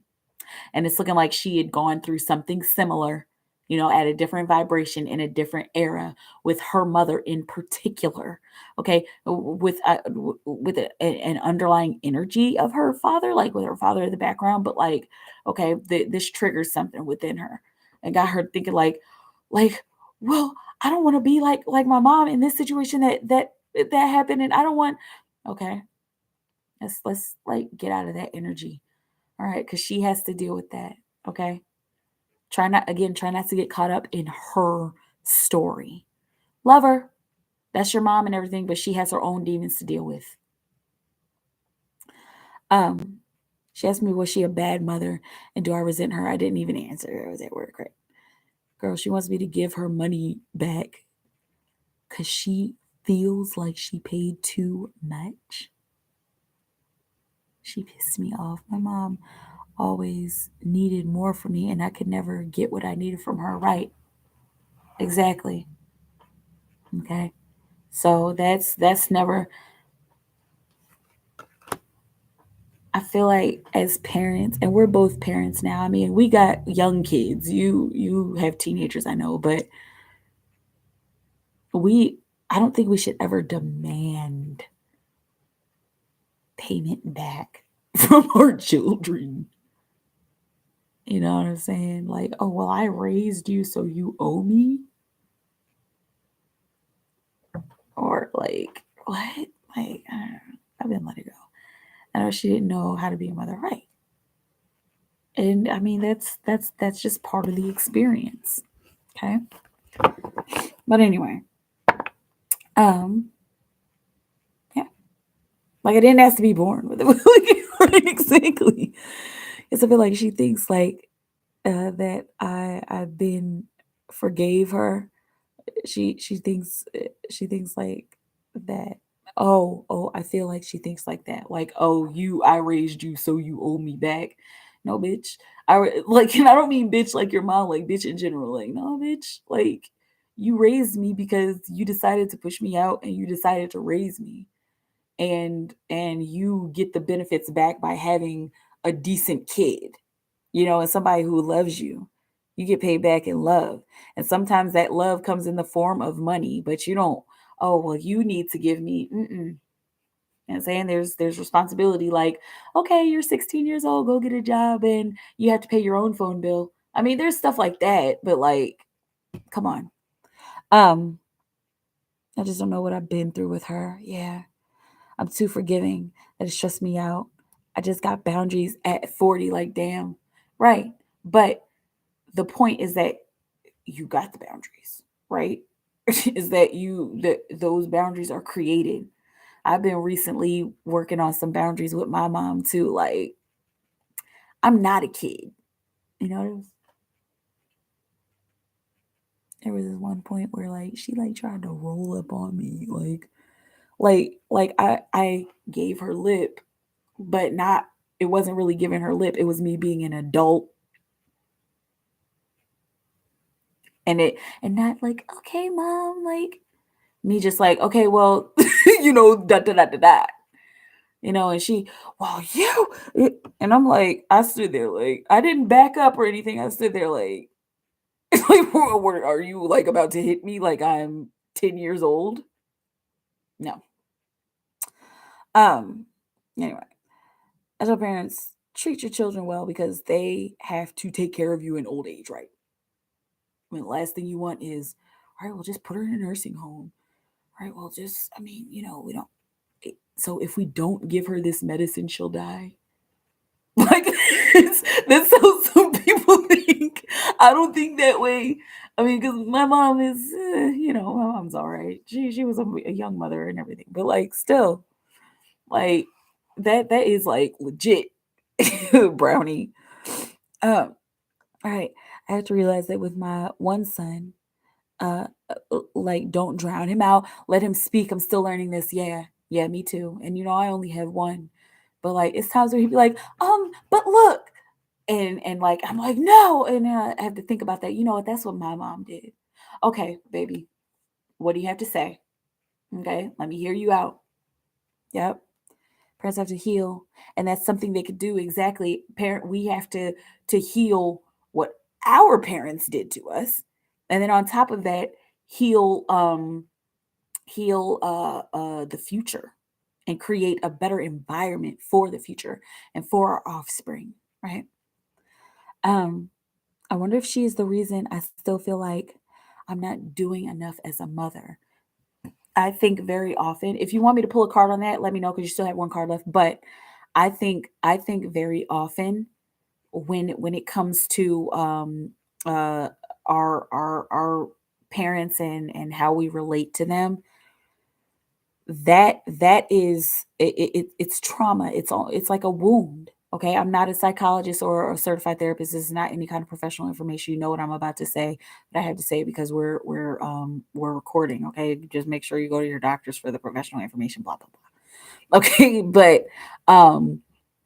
And it's looking like she had gone through something similar, at a different vibration in a different era with her mother in particular. Okay, with an underlying energy of her father, like with her father in the background, but like, okay, this triggers something within her and got her thinking like, well, I don't want to be like my mom in this situation that happened, and I don't want. Okay, let's like get out of that energy. All right, because she has to deal with that. Okay. Try not to get caught up in her story. Love her. That's your mom and everything, but she has her own demons to deal with. Um, she asked me, was she a bad mother and do I resent her? I didn't even answer. I was at work, right? Girl, she wants me to give her money back because she feels like she paid too much. She pissed me off. My mom always needed more from me, and I could never get what I needed from her. Right. Exactly. Okay. So that's never. I feel like as parents, and we're both parents now. I mean, we got young kids. You have teenagers, I know, but we I don't think we should ever demand payment back from our children. You know what I'm saying? Like, oh well, I raised you, so you owe me, or like what? Like, I don't know. I've been let it go. I know she didn't know how to be a mother, right? And I mean, that's just part of the experience. Okay. But anyway, um, yeah, like I didn't ask to be born with it. Exactly. Because I feel like she thinks like that I've been forgave her. She thinks like that. Oh, I feel like she thinks like that. Like, oh, I raised you, so you owe me back. No, bitch. Like, and I don't mean bitch like your mom, like bitch in general. Like, no, bitch. Like, you raised me because you decided to push me out, and you decided to raise me, and you get the benefits back by having a decent kid, and somebody who loves you. You get paid back in love. And sometimes that love comes in the form of money, but you don't, oh, well, you need to give me, mm-mm. And saying there's responsibility, like, okay, you're 16 years old, go get a job, and you have to pay your own phone bill. I mean, there's stuff like that, but like, come on. Um, I just don't know what I've been through with her. Yeah. I'm too forgiving. That it stressed me out. I just got boundaries at 40, like, damn. Right. But the point is that you got the boundaries, right? Is that those boundaries are created. I've been recently working on some boundaries with my mom too. Like, I'm not a kid. There was this one point where like she like tried to roll up on me, like I gave her lip, but not. It wasn't really giving her lip. It was me being an adult, and not like, okay, mom, like me just like, okay, well, da da da da da. And she, well, and I'm like, I stood there like, I didn't back up or anything. I stood there like, like, what are you like about to hit me like I'm 10 years old? No. Um, anyway, as our parents, treat your children well because they have to take care of you in old age, right? I mean, the last thing you want is, all right, well, just put her in a nursing home. All right, well, just, I mean, we don't. So if we don't give her this medicine, she'll die. Like that's how some people think. I don't think that way. I mean, because my mom is, my mom's all right. She was a young mother and everything, but like still, like that is like legit brownie. Um, all right, I have to realize that with my one son, like don't drown him out. Let him speak. I'm still learning this. Yeah, yeah, me too. And I only have one, but like it's times where he'd be like, but look, and like I'm like no, and I have to think about that. You know what? That's what my mom did. Okay, baby, what do you have to say? Okay, let me hear you out. Yep. Parents have to heal, and that's something they could do. Exactly. Parent, we have to heal what our parents did to us, and then on top of that, heal the future and create a better environment for the future and for our offspring, right? um I wonder if she is the reason I still feel like I'm not doing enough as a mother. I think very often, if you want me to pull a card on that, let me know because you still have one card left. But I think very often when it comes to uh our parents and how we relate to them, that is it's trauma. It's like a wound. Okay, I'm not a psychologist or a certified therapist. This is not any kind of professional information. You know what I'm about to say, but I have to say it because we're recording. Okay, just make sure you go to your doctors for the professional information. Blah blah blah. Okay, but um,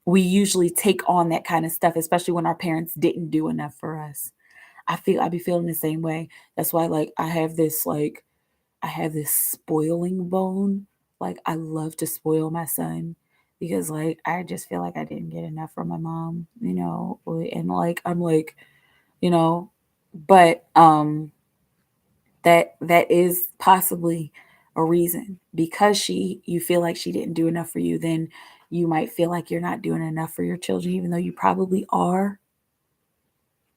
we usually take on that kind of stuff, especially when our parents didn't do enough for us. I be feeling the same way. That's why like I have this spoiling bone. Like I love to spoil my son because like I just feel like I didn't get enough from my mom, and like I'm like, you know, but that is possibly a reason because you feel like she didn't do enough for you, then you might feel like you're not doing enough for your children even though you probably are.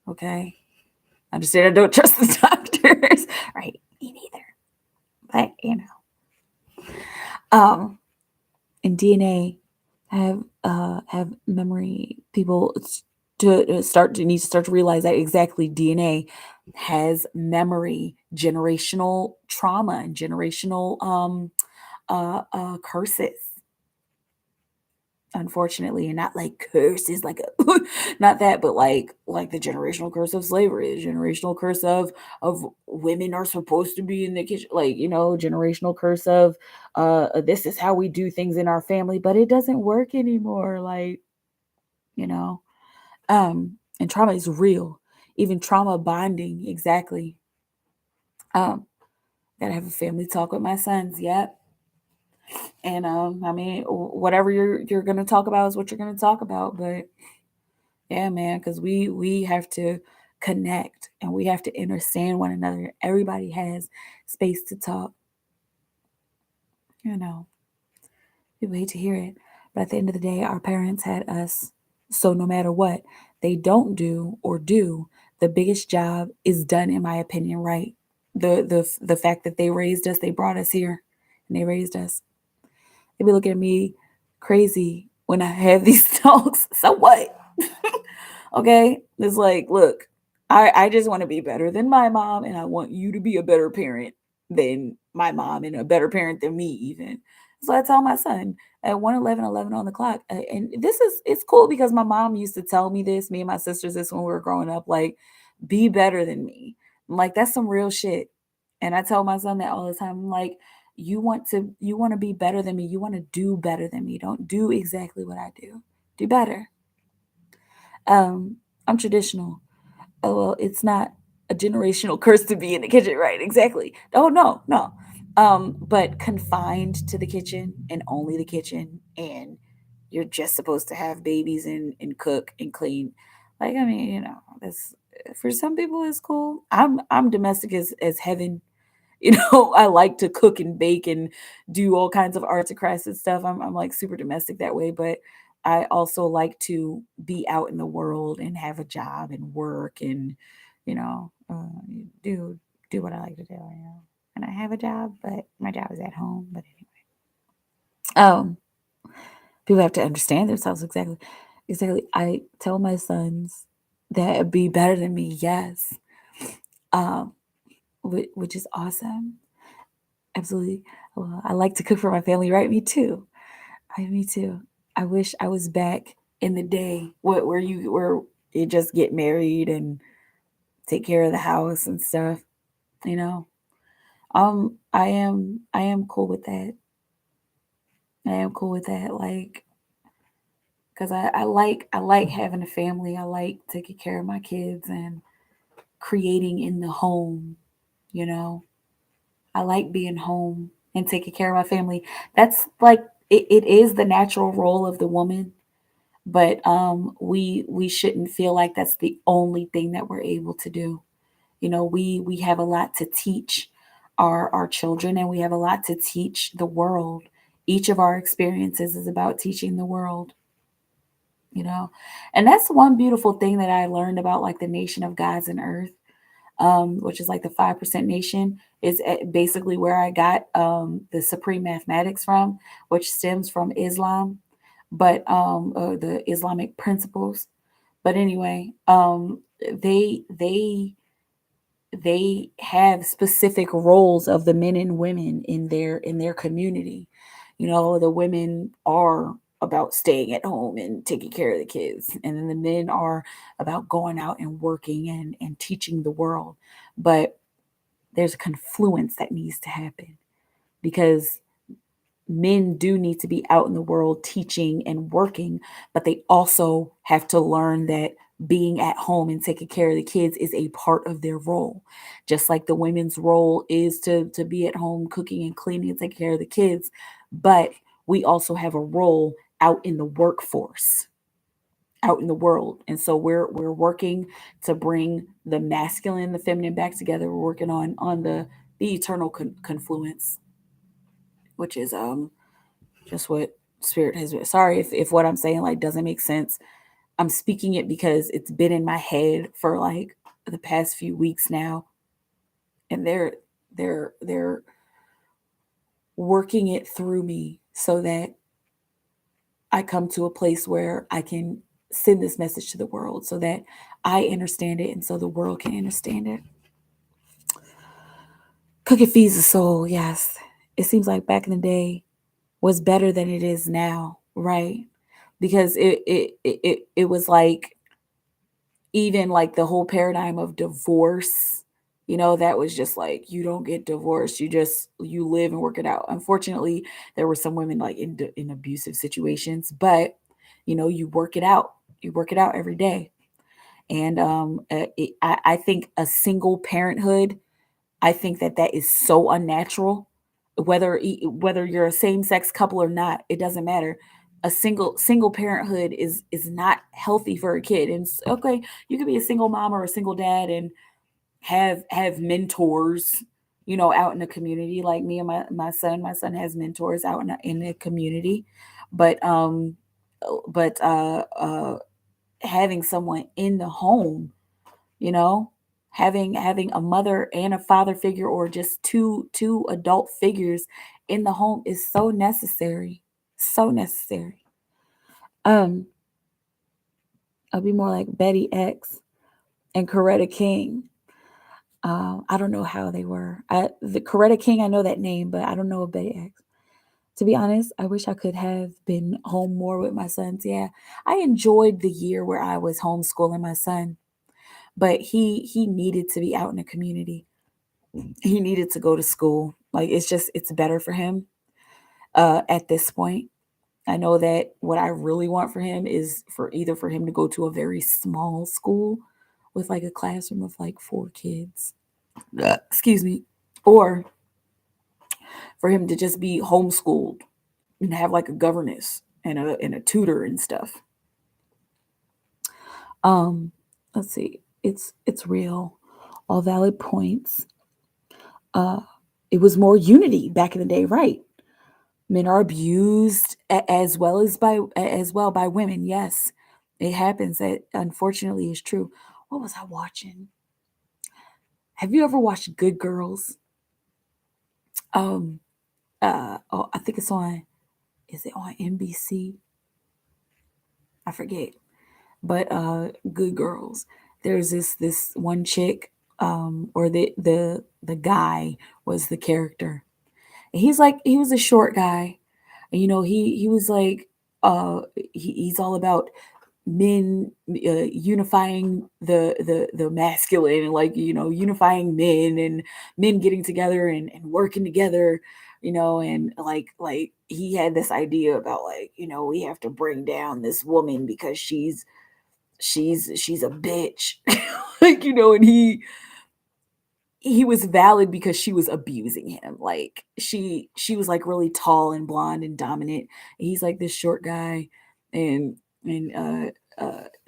Okay? Understand I don't trust the doctors. Right, me neither. But um and DNA have memory. People to start to need to start to realize that exactly DNA has memory, generational trauma, and generational curses. Unfortunately, and not like curses, like a, not that, but like the generational curse of slavery, the generational curse of women are supposed to be in the kitchen, like generational curse of this is how we do things in our family, but it doesn't work anymore. Like you know, and trauma is real, even trauma bonding. Exactly. Um, gotta have a family talk with my sons. Yep. And I mean, whatever you're gonna talk about is what you're gonna talk about, but yeah, man, because we have to connect and we have to understand one another. Everybody has space to talk. You know, people hate to hear it, but at the end of the day, our parents had us. So no matter what they don't do or do, the biggest job is done, in my opinion. Right? The fact that they raised us, they brought us here, and they raised us. They be looking at me crazy when I have these talks. So what? Okay? It's like, look, I just want to be better than my mom, and I want you to be a better parent than my mom and a better parent than me, even. So I tell my son at 1:11, 11 on the clock. And it's cool because my mom used to tell me this, me and my sisters, this when we were growing up, like, be better than me. I'm like, that's some real shit. And I tell my son that all the time. I'm like, you want to be better than me. You want to do better than me. Don't do exactly what I do. Do better. I'm traditional. Oh, well, it's not a generational curse to be in the kitchen, right? Exactly. Oh, no, no. But confined to the kitchen and only the kitchen, and you're just supposed to have babies and cook and clean. Like, I mean, that's for some people it's cool. I'm domestic as heaven. I like to cook and bake and do all kinds of arts and crafts and stuff. I'm like super domestic that way, but I also like to be out in the world and have a job and work and, you know, do what I like to do. And I have a job, but my job is at home. But anyway, People have to understand themselves. Exactly. I tell my sons that be better than me, yes. Um, which is awesome. Absolutely. Well, I like to cook for my family, right? Me too. Me too. I wish I was back in the day where you just get married and take care of the house and stuff, you know. I am cool with that. I am cool with that. Like, cause I like having a family. I like taking care of my kids and creating in the home, you know. I like being home and taking care of my family. That's like it is the natural role of the woman, but we shouldn't feel like that's the only thing that we're able to do. You know, we have a lot to teach our children, and we have a lot to teach the world. Each of our experiences is about teaching the world, you know. And that's one beautiful thing that I learned about like the nation of gods and earth, which is like the 5% nation, is basically where I got the supreme mathematics from, which stems from Islam, but the Islamic principles. But anyway, they have specific roles of the men and women in their community. You know, the women are about staying at home and taking care of the kids, and then the men are about going out and working and teaching the world. But there's a confluence that needs to happen, because men do need to be out in the world teaching and working, but they also have to learn that being at home and taking care of the kids is a part of their role. Just like the women's role is to be at home cooking and cleaning and taking care of the kids. But we also have a role out in the workforce, out in the world. And so we're working to bring the masculine and the feminine back together. We're working on the eternal confluence, which is just what spirit has been. Sorry if what I'm saying like doesn't make sense. I'm speaking it because it's been in my head for like the past few weeks now, and they're working it through me so that I come to a place where I can send this message to the world so that I understand it and so the world can understand it. Cooking feeds the soul, yes. It seems like back in the day was better than it is now, right? Because it was like, even like the whole paradigm of divorce, you know, that was just like, you don't get divorced, you live and work it out. Unfortunately, there were some women like in abusive situations, but you know, you work it out every day. And I think a single parenthood, I think that that is so unnatural. Whether you're a same sex couple or not, it doesn't matter. A single parenthood is not healthy for a kid. And okay, you could be a single mom or a single dad and have mentors, you know, out in the community. Like me and my son has mentors out in the community, but having someone in the home, you know, having a mother and a father figure, or just two adult figures in the home, is so necessary, so necessary. um I'll be more like Betty X and Coretta King. I don't know how they were. The Coretta King, I know that name, but I don't know Betty X. To be honest, I wish I could have been home more with my sons. Yeah, I enjoyed the year where I was homeschooling my son, but he needed to be out in the community. He needed to go to school. Like, it's better for him at this point. I know that what I really want for him is for him to go to a very small school with like a classroom of like 4 kids. Excuse me. Or for him to just be homeschooled and have like a governess and a tutor and stuff. Um, let's see. It's real. All valid points. Uh, it was more unity back in the day, right? Men are abused as well by women. Yes, it happens. That unfortunately is true. What was I watching? Have you ever watched Good Girls? Um, oh, I think it's on. Is it on NBC? I forget. But Good Girls. There's this one chick, or the guy was the character. And he was a short guy. And he was like he's all about men, unifying the masculine, and like unifying men, and men getting together and working together, and like he had this idea about, like, we have to bring down this woman because she's a bitch. Like, and he was valid because she was abusing him. Like, she was like really tall and blonde and dominant. And he's like this short guy, and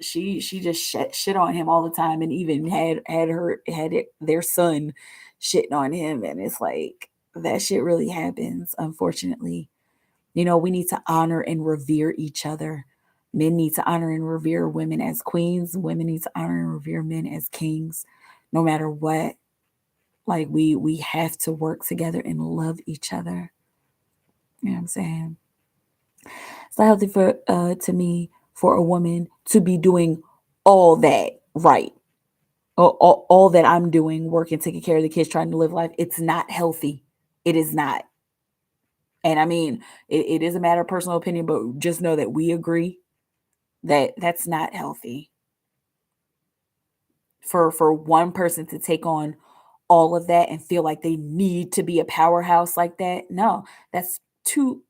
she just shit on him all the time, and even their son shitting on him. And it's like, that shit really happens, unfortunately. We need to honor and revere each other. Men need to honor and revere women as queens. Women need to honor and revere men as kings, no matter what. Like, we have to work together and love each other. You know what I'm saying? It's not healthy for to me for a woman to be doing all that, right. All that I'm doing, working, taking care of the kids, trying to live life. It's not healthy. It is not. And I mean, it is a matter of personal opinion, but just know that we agree that that's not healthy for one person to take on all of that and feel like they need to be a powerhouse like that. No, that's two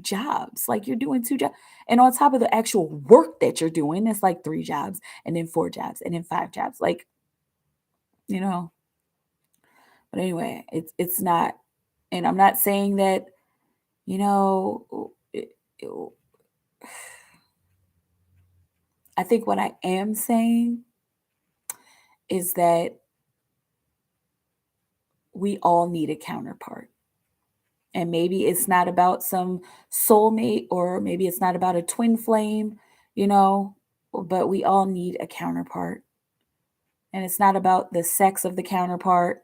jobs. Like, you're doing two jobs. And on top of the actual work that you're doing, it's like three jobs, and then four jobs, and then five jobs. Like, you know. But anyway, it's not. And I'm not saying that, you know, it, I think what I am saying is that we all need a counterpart. And maybe it's not about some soulmate, or maybe it's not about a twin flame, you know, but we all need a counterpart. And it's not about the sex of the counterpart.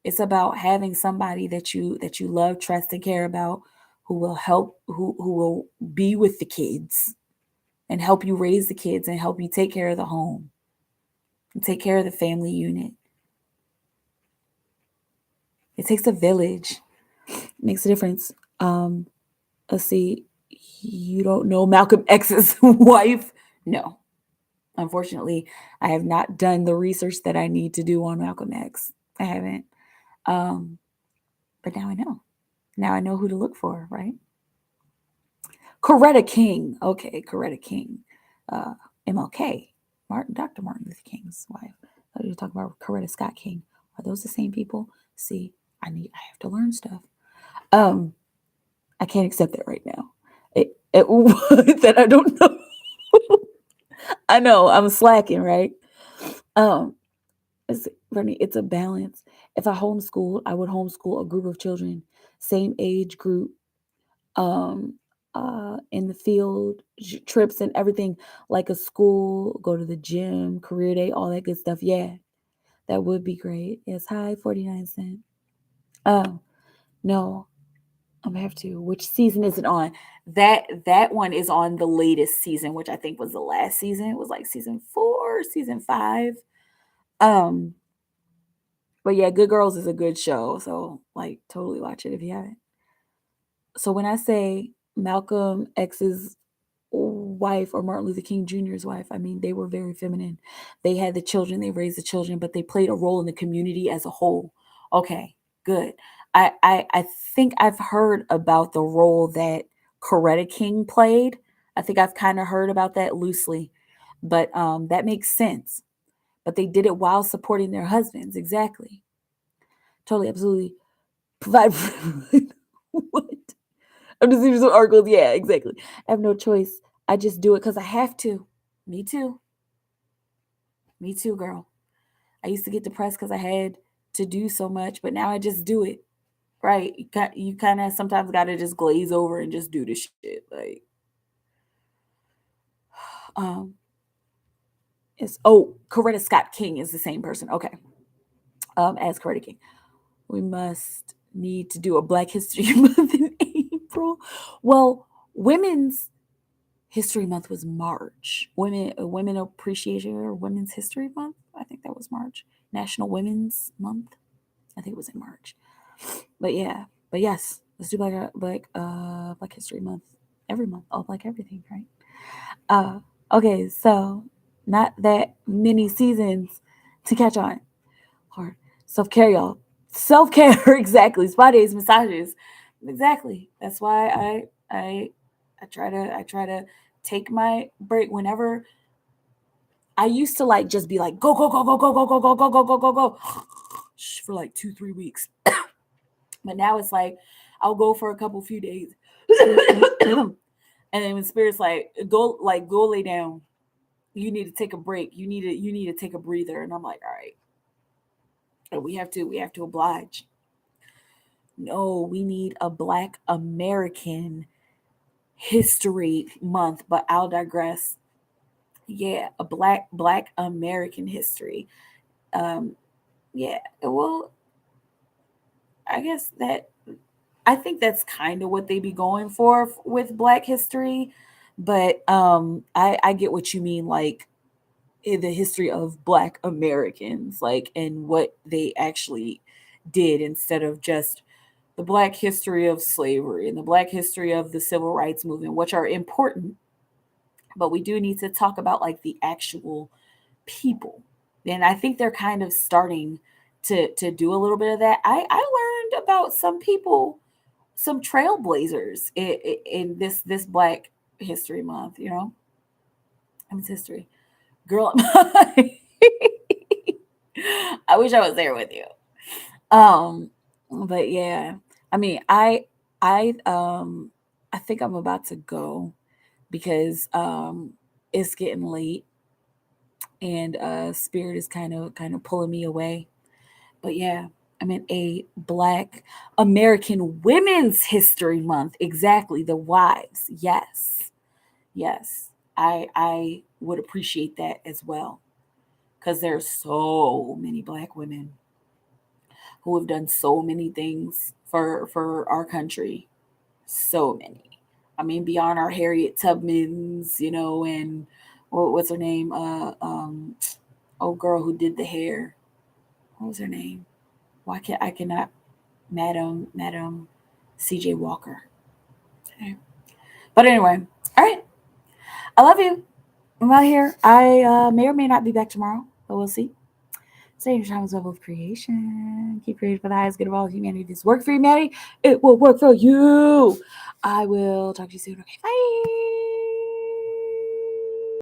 It's about having somebody that you love, trust, and care about, who will help, who will be with the kids and help you raise the kids and help you take care of the home and take care of the family unit. It takes a village. It makes a difference. Let's see. You don't know Malcolm X's wife? No. Unfortunately, I have not done the research that I need to do on Malcolm X. I haven't. But now I know. Now I know who to look for, right? Coretta King. Okay, Coretta King. Uh, MLK. Dr. Martin Luther King's wife. I thought you were talking about Coretta Scott King. Are those the same people? See, I have to learn stuff. I can't accept that right now. That I don't know. I know I'm slacking, right? Um, it's a balance. If I homeschool, I would homeschool a group of children, same age group, um, in the field, trips and everything, like a school, go to the gym, career day, all that good stuff. Yeah, that would be great. Yes, hi, 49 cents. Oh, no, I'm gonna have to. Which season is it on? That one is on the latest season, which I think was the last season. It was like season 4, season 5. Um, but yeah, Good Girls is a good show. So, like, totally watch it if you haven't. So when I say Malcolm X's wife, or Martin Luther King Jr.'s wife, I mean, they were very feminine. They had the children, they raised the children, but they played a role in the community as a whole. Okay, good. I think I've heard about the role that Coretta King played. I think I've kind of heard about that loosely, but that makes sense. But they did it while supporting their husbands. Exactly. Totally, absolutely. Provide. What? I'm just reading some articles. Yeah, exactly. I have no choice. I just do it because I have to. Me too. Me too, girl. I used to get depressed because I had to do so much, but now I just do it. Right? You kind of sometimes got to just glaze over and just do the shit. Like, um, Coretta Scott King is the same person. Okay. As Coretta King, we must need to do a Black History Month in April. Well, women's History Month was March. Women Appreciation or Women's History Month. I think that was March. National Women's Month. I think it was in March. But yeah, but yes, let's do Black History Month every month. All Black everything, right? Okay, so not that many seasons to catch on. Hard self care, y'all. Self care, exactly. Spa days, massages, exactly. That's why I try to take my break whenever. I used to like just be like go go go go go go go go go go go go go for like 2-3 weeks. But now it's like I'll go for a couple few days. And then when spirit's like go lay down. You need to take a break. You need to take a breather. And I'm like, all right, we have to oblige. No, we need a Black American History Month, but I'll digress. Yeah, a Black American history. Um, yeah, well, I guess that I think that's kind of what they be going for with Black history, but I get what you mean, like in the history of Black Americans, like and what they actually did instead of just the Black history of slavery and the Black history of the civil rights movement, which are important, but we do need to talk about like the actual people. And I think they're kind of starting to do a little bit of that. I learned about some people, some trailblazers in this Black History Month. It's history, girl. I wish I was there with you. Um, but yeah, I mean, I think I'm about to go because it's getting late and spirit is kind of pulling me away. But yeah, I'm in a Black American Women's History Month. Exactly, the wives. Yes, yes, I would appreciate that as well because there's so many Black women who have done so many things for our country. So many. I mean, beyond our Harriet Tubmans, and what's her name? Old girl who did the hair. What was her name? Why can't I cannot Madam C.J. Walker. Okay. But anyway, all right. I love you. I'm out here. I may or may not be back tomorrow, but we'll see. Stay in your times level of creation. Keep creating for the highest good of all humanity. This work for humanity. It will work for you. I will talk to you soon. Okay, bye.